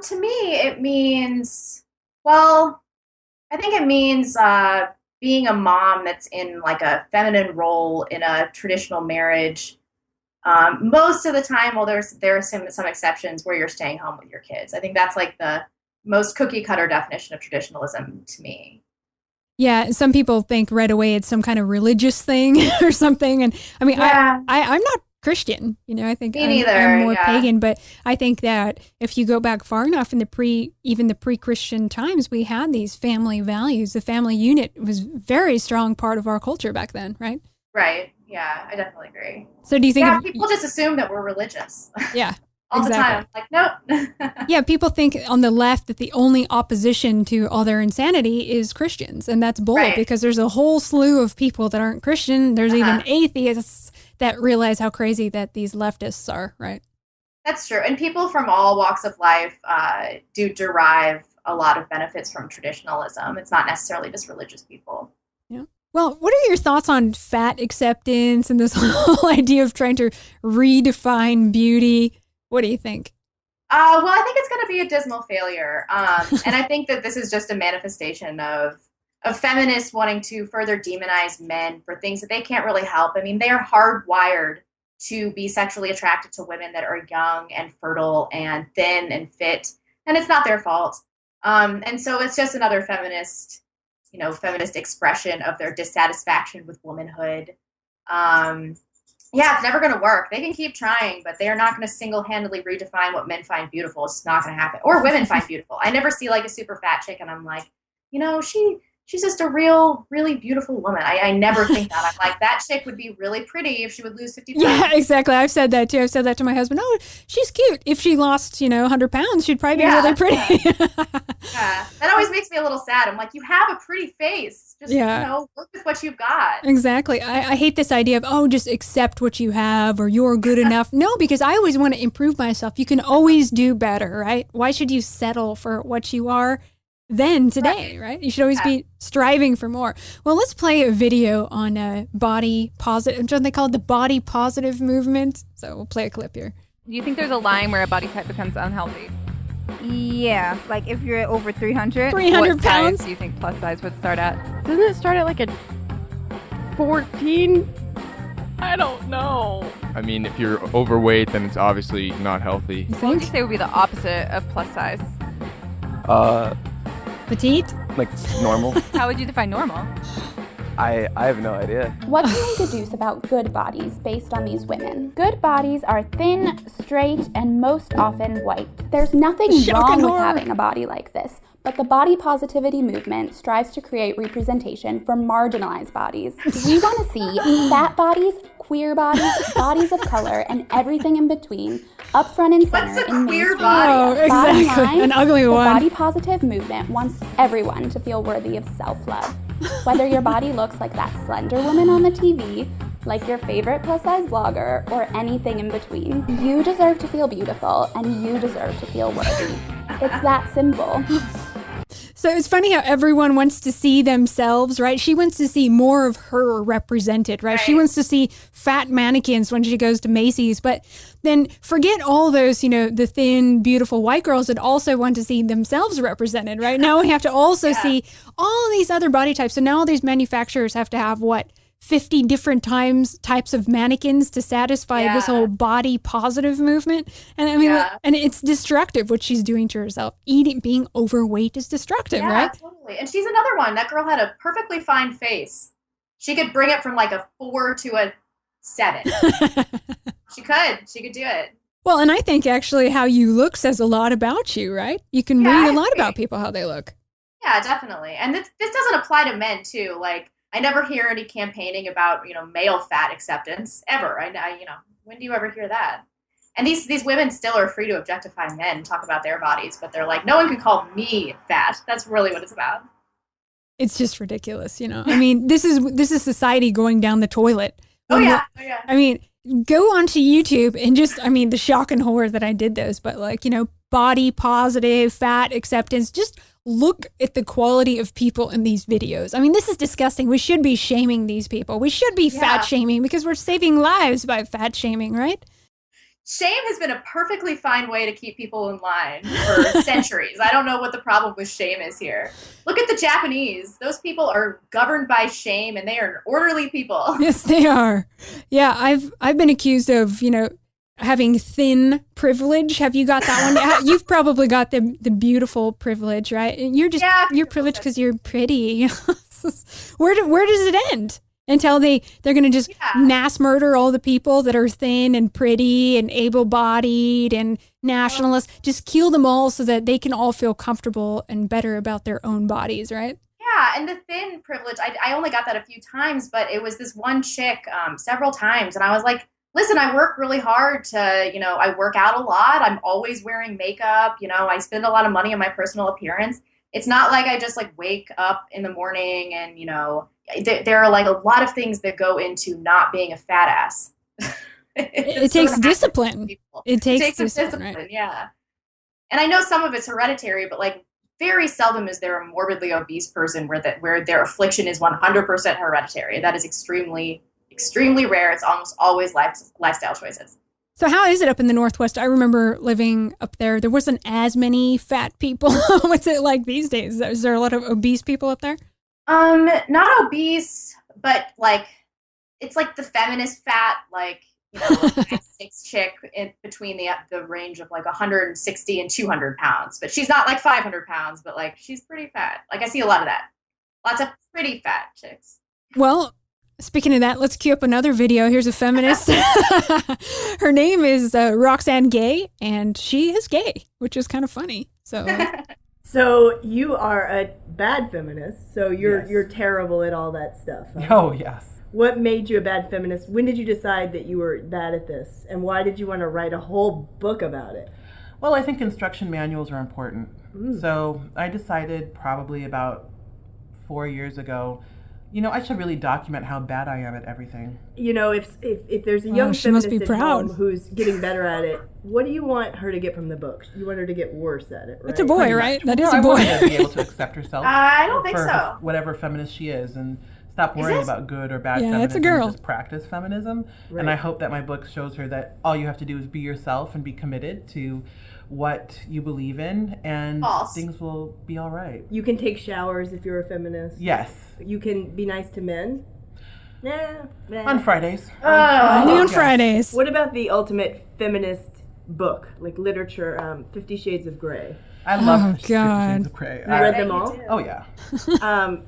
To me, it means, I think it means being a mom that's in like a feminine role in a traditional marriage. Most of the time, there are some exceptions where you're staying home with your kids. I think that's like the most cookie cutter definition of traditionalism to me. Yeah, some people think right away it's some kind of religious thing or something. And I mean, yeah. I'm not Christian, I think I'm more pagan, but I think that if you go back far enough in even the pre-Christian times, we had these family values. The family unit was a very strong part of our culture back then, right? Right. Yeah, I definitely agree. So do you think people just assume that we're religious? Yeah. All exactly. The time. Like, nope. Yeah, people think on the left that the only opposition to all their insanity is Christians, and that's bull because there's a whole slew of people that aren't Christian. There's even atheists that realize how crazy that these leftists are, right? That's true. And people from all walks of life do derive a lot of benefits from traditionalism. It's not necessarily just religious people. Yeah. Well, what are your thoughts on fat acceptance and this whole idea of trying to redefine beauty? What do you think? Well, I think it's going to be a dismal failure. And I think that this is just a manifestation of feminists wanting to further demonize men for things that they can't really help. I mean, they are hardwired to be sexually attracted to women that are young and fertile and thin and fit, and it's not their fault. And so it's just another feminist expression of their dissatisfaction with womanhood. Yeah, it's never going to work. They can keep trying, but they are not going to single-handedly redefine what men find beautiful. It's not going to happen. Or women find beautiful. I never see like a super fat chick and I'm like, she's just a really beautiful woman. I never think that. I'm like, that chick would be really pretty if she would lose 50 pounds. Yeah, exactly. I've said that too. I've said that to my husband. Oh, she's cute. If she lost, 100 pounds, she'd probably be really pretty. Yeah. That always makes me a little sad. I'm like, you have a pretty face. Just, work with what you've got. Exactly. I hate this idea of, just accept what you have or you're good enough. No, because I always want to improve myself. You can always do better, right? Why should you settle for what you are then today, right? You should always be striving for more. Well, let's play a video on body positive. Don't they call it the body positive movement? So we'll play a clip here. Do you think there's a line where a body type becomes unhealthy? Yeah, like if you're over 300. 300 what pounds? size do you think plus size would start at? Doesn't it start at like a 14? I don't know. I mean, if you're overweight, then it's obviously not healthy. What would you say would be the opposite of plus size? Petite? Like normal? How would you define normal? I have no idea. What can we deduce about good bodies based on these women? Good bodies are thin, straight, and most often white. There's nothing wrong with having a body like this, but the body positivity movement strives to create representation for marginalized bodies. We want to see fat bodies, queer bodies, bodies of color, and everything in between up front and center in queer mainstream body? media. Exactly. Bottom line, An ugly the one. body positive movement wants everyone to feel worthy of self-love. Whether your body looks like that slender woman on the TV, like your favorite plus-size blogger, or anything in between, you deserve to feel beautiful, and you deserve to feel worthy. It's that simple. So it's funny how everyone wants to see themselves, right? She wants to see more of her represented, right? She wants to see fat mannequins when she goes to Macy's. But then forget all those, the thin, beautiful white girls that also want to see themselves represented, right? Now we have to also see all these other body types. So now all these manufacturers have to have 50 different types of mannequins to satisfy this whole body positive movement. And I mean, and it's destructive what she's doing to herself. Being overweight is destructive, right? Totally. And she's another one. That girl had a perfectly fine face. She could bring it from like a 4 to a 7. She could do it. Well, and I think actually how you look says a lot about you, right? You can read a lot about people, how they look. Yeah, definitely. And this doesn't apply to men too. Like, I never hear any campaigning about, male fat acceptance ever. When do you ever hear that? And these women still are free to objectify men and talk about their bodies, but they're like, no one can call me fat. That's really what it's about. It's just ridiculous, I mean, this is society going down the toilet. Oh yeah. I mean, go onto YouTube and the shock and horror that I did those, but body positive, fat acceptance, just look at the quality of people in these videos. I mean, this is disgusting. We should be shaming these people. We should be fat shaming because we're saving lives by fat shaming, right? Shame has been a perfectly fine way to keep people in line for centuries. I don't know what the problem with shame is here. Look at the Japanese. Those people are governed by shame and they are orderly people. Yes, they are. Yeah, I've been accused of, having thin privilege. Have you got that one? You've probably got the beautiful privilege, right? You're privileged because you're pretty. Where does it end? Until they're going to just mass murder all the people that are thin and pretty and able-bodied and nationalists. Just kill them all so that they can all feel comfortable and better about their own bodies, right? Yeah, and the thin privilege, I only got that a few times, but it was this one chick several times, and I was like, listen, I work really hard to, I work out a lot. I'm always wearing makeup. I spend a lot of money on my personal appearance. It's not like I just wake up in the morning and, there are a lot of things that go into not being a fat ass. It takes discipline. It takes discipline, right? Yeah. And I know some of it's hereditary, but very seldom is there a morbidly obese person where their affliction is 100% hereditary. That is extremely rare. It's almost always lifestyle choices. So how is it up in the Northwest? I remember living up there. There wasn't as many fat people. What's it like these days? Is there a lot of obese people up there? Not obese, but it's like the feminist fat, a 6 chick in between the range of 160 and 200 pounds. But she's not 500 pounds, but she's pretty fat. I see a lot of that. Lots of pretty fat chicks. Well, speaking of that, let's cue up another video. Here's a feminist. Her name is Roxanne Gay, and she is gay, which is kind of funny. So So you are a bad feminist. So you're terrible at all that stuff. Huh? Oh, yes. What made you a bad feminist? When did you decide that you were bad at this? And why did you want to write a whole book about it? Well, I think instruction manuals are important. So I decided probably about 4 years ago, I should really document how bad I am at everything. If there's a young feminist at home who's getting better at it, what do you want her to get from the book? You want her to get worse at it, right? It's a boy, right? That is a I boy. want her to be able to accept herself. I don't think for so. Whatever feminist she is, and stop worrying about good or bad feminism. It's a girl. Just practice feminism. Right. And I hope that my book shows her that all you have to do is be yourself and be committed to what you believe in, and things will be all right. You can take showers if you're a feminist. Yes. You can be nice to men. Nah. On Fridays. Only on Fridays. What about the ultimate feminist book, like literature, 50 Shades of Grey? I love 50 Shades of Grey. You read them all? Oh, yeah.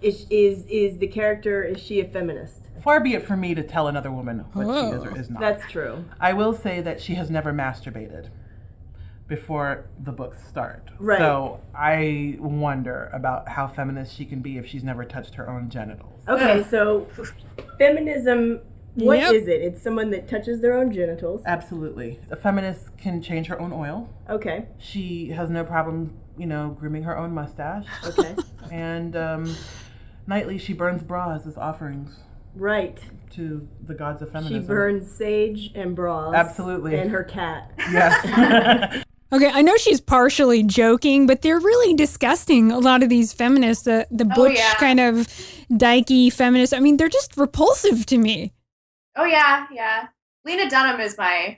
Is the character, is she a feminist? Far be it from me to tell another woman what she is or is not. That's true. I will say that she has never masturbated before the books start. Right. So I wonder about how feminist she can be if she's never touched her own genitals. Okay, so feminism, what is it? It's someone that touches their own genitals. Absolutely. A feminist can change her own oil. Okay. She has no problem, grooming her own mustache. Okay. And nightly she burns bras as offerings. Right. To the gods of feminism. She burns sage and bras. Absolutely. And her cat. Yes. Okay, I know she's partially joking, but they're really disgusting. A lot of these feminists, the butch kind of dykey feminists. I mean, they're just repulsive to me. Oh yeah. Lena Dunham is my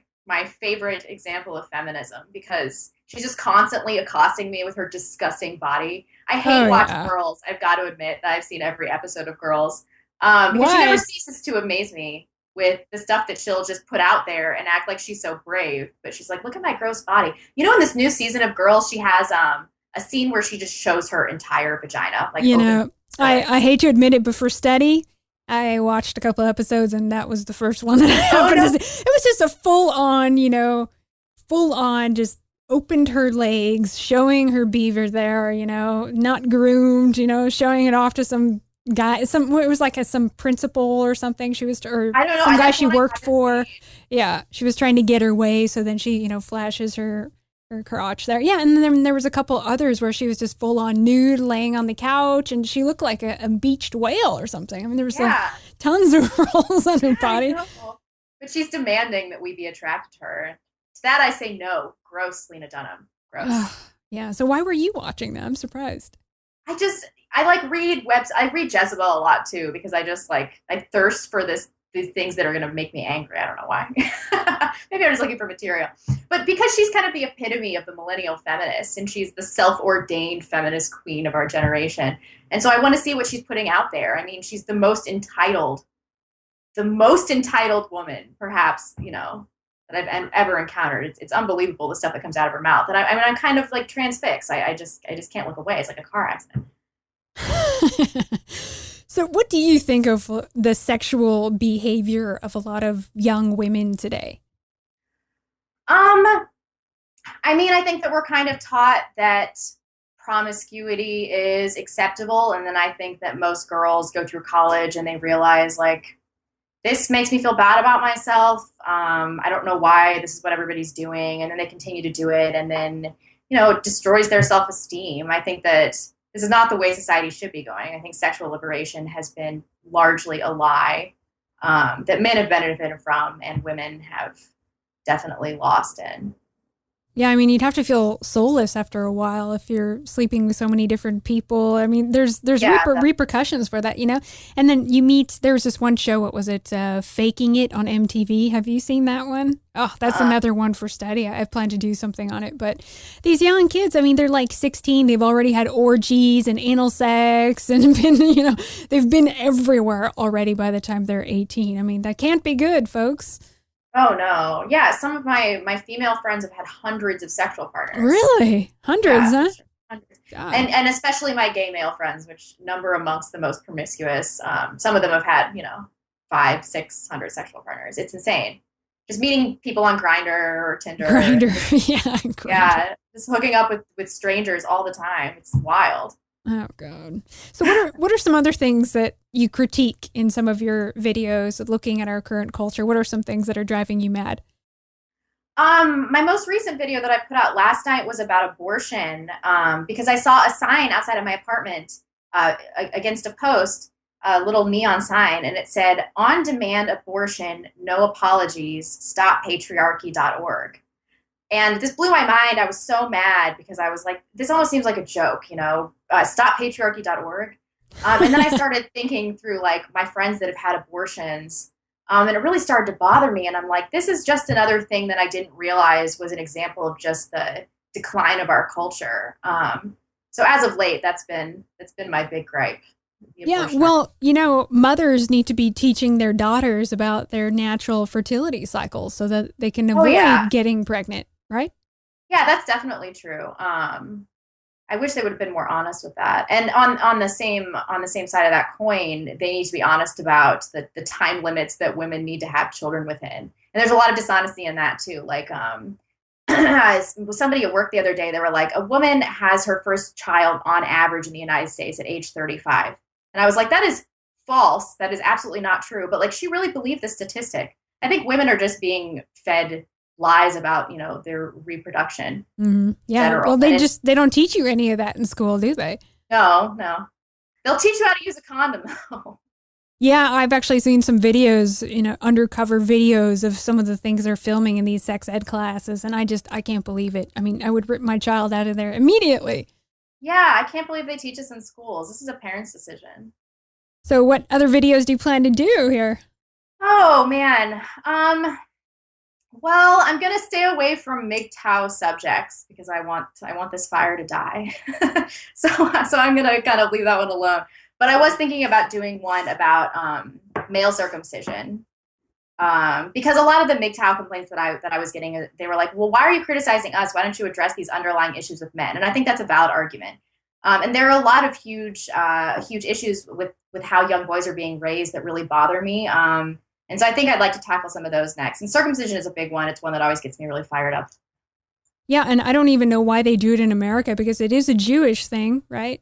favorite example of feminism because she's just constantly accosting me with her disgusting body. I hate watching Girls. I've got to admit that I've seen every episode of Girls. Because she never ceases to amaze me with the stuff that she'll just put out there and act like she's so brave. But she's like, look at my gross body. In this new season of Girls, she has a scene where she just shows her entire vagina. I hate to admit it, but for study, I watched a couple episodes and that was the first one that I happened to see. It was just a full on, just opened her legs, showing her beaver there, not groomed, showing it off to some guy, it was like some principal or something. She was, or I don't know, some guy she worked for. Yeah, she was trying to get her way, so then she, flashes her crotch there. Yeah, and then there was a couple others where she was just full on nude, laying on the couch, and she looked like a beached whale or something. I mean, there was tons of rolls on her body. But she's demanding that we be attracted to her. To that I say no. Gross, Lena Dunham. Gross. Yeah. So why were you watching that? I'm surprised. I read I read Jezebel a lot too because I just I thirst for these things that are going to make me angry. I don't know why. Maybe I'm just looking for material. But because she's kind of the epitome of the millennial feminist and she's the self-ordained feminist queen of our generation. And so I want to see what she's putting out there. I mean, she's the most entitled woman, perhaps, that I've ever encountered. It's unbelievable the stuff that comes out of her mouth. And I'm kind of transfixed. I just can't look away. It's like a car accident. So what do you think of the sexual behavior of a lot of young women today? I think that we're kind of taught that promiscuity is acceptable. And then I think that most girls go through college and they realize this makes me feel bad about myself. I don't know why this is what everybody's doing. And then they continue to do it. And then, it destroys their self-esteem. I think that this is not the way society should be going. I think sexual liberation has been largely a lie that men have benefited from and women have definitely lost in. Yeah, I mean, you'd have to feel soulless after a while if you're sleeping with so many different people. I mean, there's repercussions for that, And then there was this one show, what was it, Faking It on MTV. Have you seen that one? Oh, that's another one for study. I've planned to do something on it. But these young kids, I mean, they're 16. They've already had orgies and anal sex and been, they've been everywhere already by the time they're 18. I mean, that can't be good, folks. Oh, no. Yeah, some of my female friends have had hundreds of sexual partners. Really? Hundreds, huh? Hundreds. And especially my gay male friends, which number amongst the most promiscuous. Some of them have had, 500-600 sexual partners. It's insane. Just meeting people on Grindr or Tinder. Grindr, yeah. Yeah, just hooking up with strangers all the time. It's wild. Oh God. So what are some other things that you critique in some of your videos looking at our current culture? What are some things that are driving you mad? My most recent video that I put out last night was about abortion, because I saw a sign outside of my apartment against a post, a little neon sign, and it said, "On-demand abortion, no apologies, stoppatriarchy.org." And this blew my mind. I was so mad because I was like, this almost seems like a joke, stoppatriarchy.org. And then I started thinking through like my friends that have had abortions, and it really started to bother me. And I'm like, this is just another thing that I didn't realize was an example of just the decline of our culture. So as of late, that's been my big gripe. Yeah, well, mothers need to be teaching their daughters about their natural fertility cycles so that they can avoid getting pregnant, right? Yeah, that's definitely true. I wish they would have been more honest with that. And on the same side of that coin, they need to be honest about the time limits that women need to have children within. And there's a lot of dishonesty in that too. Like somebody at work the other day, they were like, a woman has her first child on average in the United States at age 35. And I was like, that is false. That is absolutely not true. But like, she really believed this statistic. I think women are just being fed lies about, their reproduction. Mm-hmm. Yeah. Well, they don't teach you any of that in school, do they? No. They'll teach you how to use a condom though. Yeah, I've actually seen some videos, undercover videos of some of the things they're filming in these sex ed classes. And I can't believe it. I mean, I would rip my child out of there immediately. Yeah, I can't believe they teach us in schools. This is a parent's decision. So what other videos do you plan to do here? Oh, man. Well, I'm going to stay away from MGTOW subjects because I want this fire to die. So I'm going to kind of leave that one alone. But I was thinking about doing one about male circumcision. Because a lot of the MGTOW complaints that I was getting, they were like, well, why are you criticizing us? Why don't you address these underlying issues with men? And I think that's a valid argument. And there are a lot of huge issues with how young boys are being raised that really bother me. And so I think I'd like to tackle some of those next. And circumcision is a big one. It's one that always gets me really fired up. Yeah, and I don't even know why they do it in America because it is a Jewish thing, right?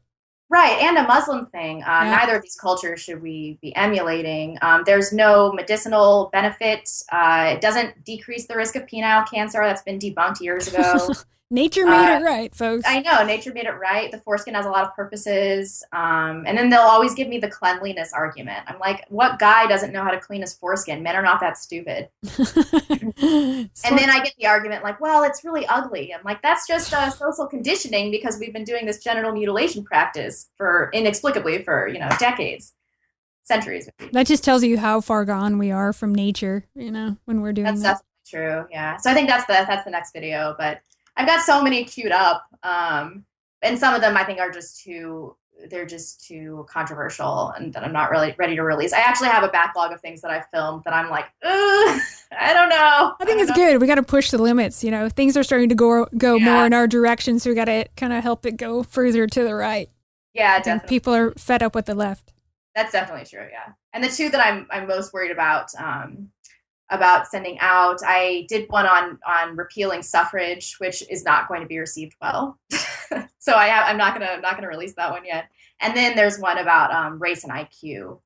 Right, and a Muslim thing. Neither of these cultures should we be emulating. There's no medicinal benefit. It doesn't decrease the risk of penile cancer. That's been debunked years ago. Nature made it right, folks. I know, nature made it right. The foreskin has a lot of purposes. And then they'll always give me the cleanliness argument. I'm like, what guy doesn't know how to clean his foreskin? Men are not that stupid. And then I get the argument like, well, it's really ugly. I'm like, that's just social conditioning because we've been doing this genital mutilation practice inexplicably for, decades, centuries. That just tells you how far gone we are from nature, when we're doing that. That's definitely true, yeah. So I think that's the next video, but I've got so many queued up, and some of them I think are just too controversial and that I'm not really ready to release. I actually have a backlog of things that I've filmed that I'm like, I don't know. I think it's good. We got to push the limits. Things are starting to go more in our direction, so we got to kind of help it go further to the right. Yeah, definitely. And people are fed up with the left. That's definitely true, yeah. And the two that I'm most worried about sending out, I did one on repealing suffrage, which is not going to be received well. So I'm not gonna release that one yet. And then there's one about race and IQ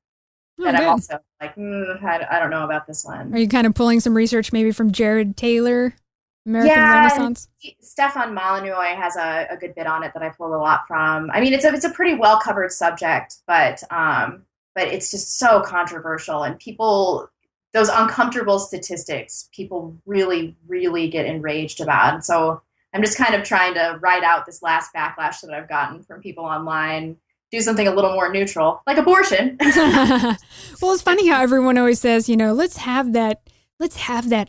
that I'm also like, I don't know about this one. Are you kind of pulling some research maybe from Jared Taylor, American Renaissance? Stefan Molyneux has a good bit on it that I pulled a lot from. I mean, it's a pretty well covered subject, but it's just so controversial, and those uncomfortable statistics, people really, really get enraged about. And so I'm just kind of trying to ride out this last backlash that I've gotten from people online, do something a little more neutral, like abortion. Well, it's funny how everyone always says, let's have that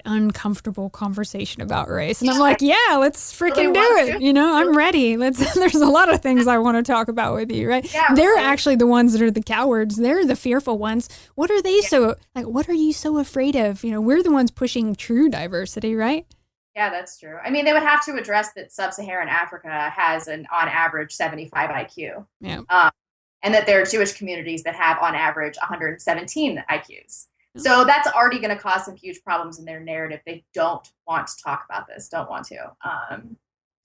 uncomfortable conversation about race. And I'm like, yeah, let's freaking do it. I'm ready. There's a lot of things I want to talk about with you, right? Yeah, they're actually the ones that are the cowards. They're the fearful ones. What are they what are you so afraid of? We're the ones pushing true diversity, right? Yeah, that's true. I mean, they would have to address that sub-Saharan Africa has on average 75 IQ. Yeah. And that there are Jewish communities that have on average 117 IQs. So that's already going to cause some huge problems in their narrative. They don't want to talk about this, don't want to.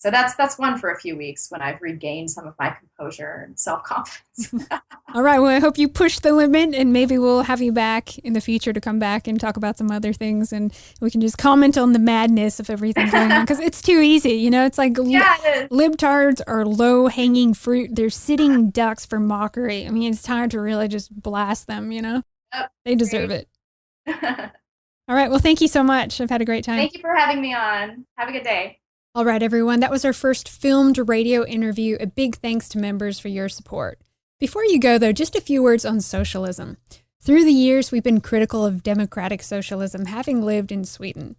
So that's one for a few weeks when I've regained some of my composure and self-confidence. All right. Well, I hope you push the limit, and maybe we'll have you back in the future to come back and talk about some other things, and we can just comment on the madness of everything going on, because it's too easy. You know, it's like libtards are low-hanging fruit. They're sitting ducks for mockery. I mean, it's time to really just blast them, you know? Yep, they deserve it. All right. Well, thank you so much. I've had a great time. Thank you for having me on. Have a good day. All right, everyone. That was our first filmed radio interview. A big thanks to members for your support. Before you go, though, just a few words on socialism. Through the years, we've been critical of democratic socialism, having lived in Sweden.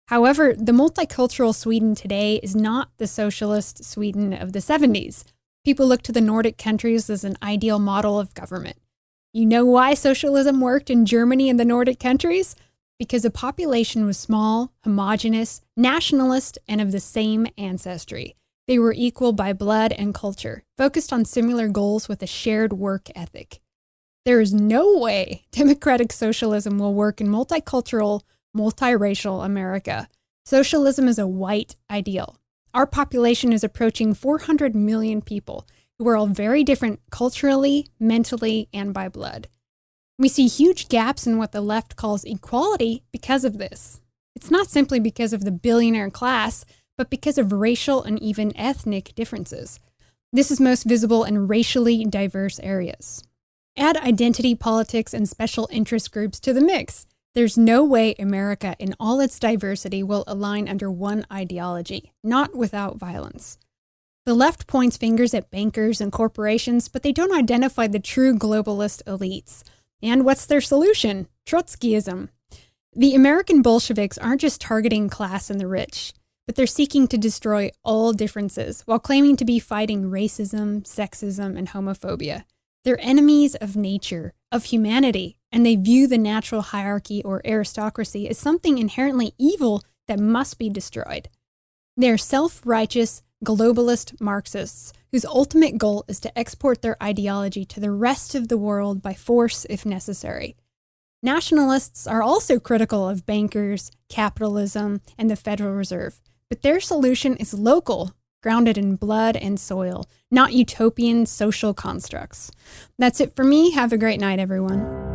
However, the multicultural Sweden today is not the socialist Sweden of the 70s. People look to the Nordic countries as an ideal model of government. You know why socialism worked in Germany and the Nordic countries? Because the population was small, homogenous, nationalist, and of the same ancestry. They were equal by blood and culture, focused on similar goals with a shared work ethic. There is no way democratic socialism will work in multicultural, multiracial America. Socialism is a white ideal. Our population is approaching 400 million people who are all very different culturally, mentally, and by blood. We see huge gaps in what the left calls equality because of this. It's not simply because of the billionaire class, but because of racial and even ethnic differences. This is most visible in racially diverse areas. Add identity politics and special interest groups to the mix. There's no way America in all its diversity will align under one ideology, not without violence. The left points fingers at bankers and corporations, but they don't identify the true globalist elites. And what's their solution? Trotskyism. The American Bolsheviks aren't just targeting class and the rich, but they're seeking to destroy all differences while claiming to be fighting racism, sexism, and homophobia. They're enemies of nature, of humanity, and they view the natural hierarchy or aristocracy as something inherently evil that must be destroyed. They're self-righteous, globalist Marxists whose ultimate goal is to export their ideology to the rest of the world by force if necessary. Nationalists are also critical of bankers, capitalism, and the Federal Reserve, but their solution is local, grounded in blood and soil, not utopian social constructs. That's it for me. Have a great night, everyone.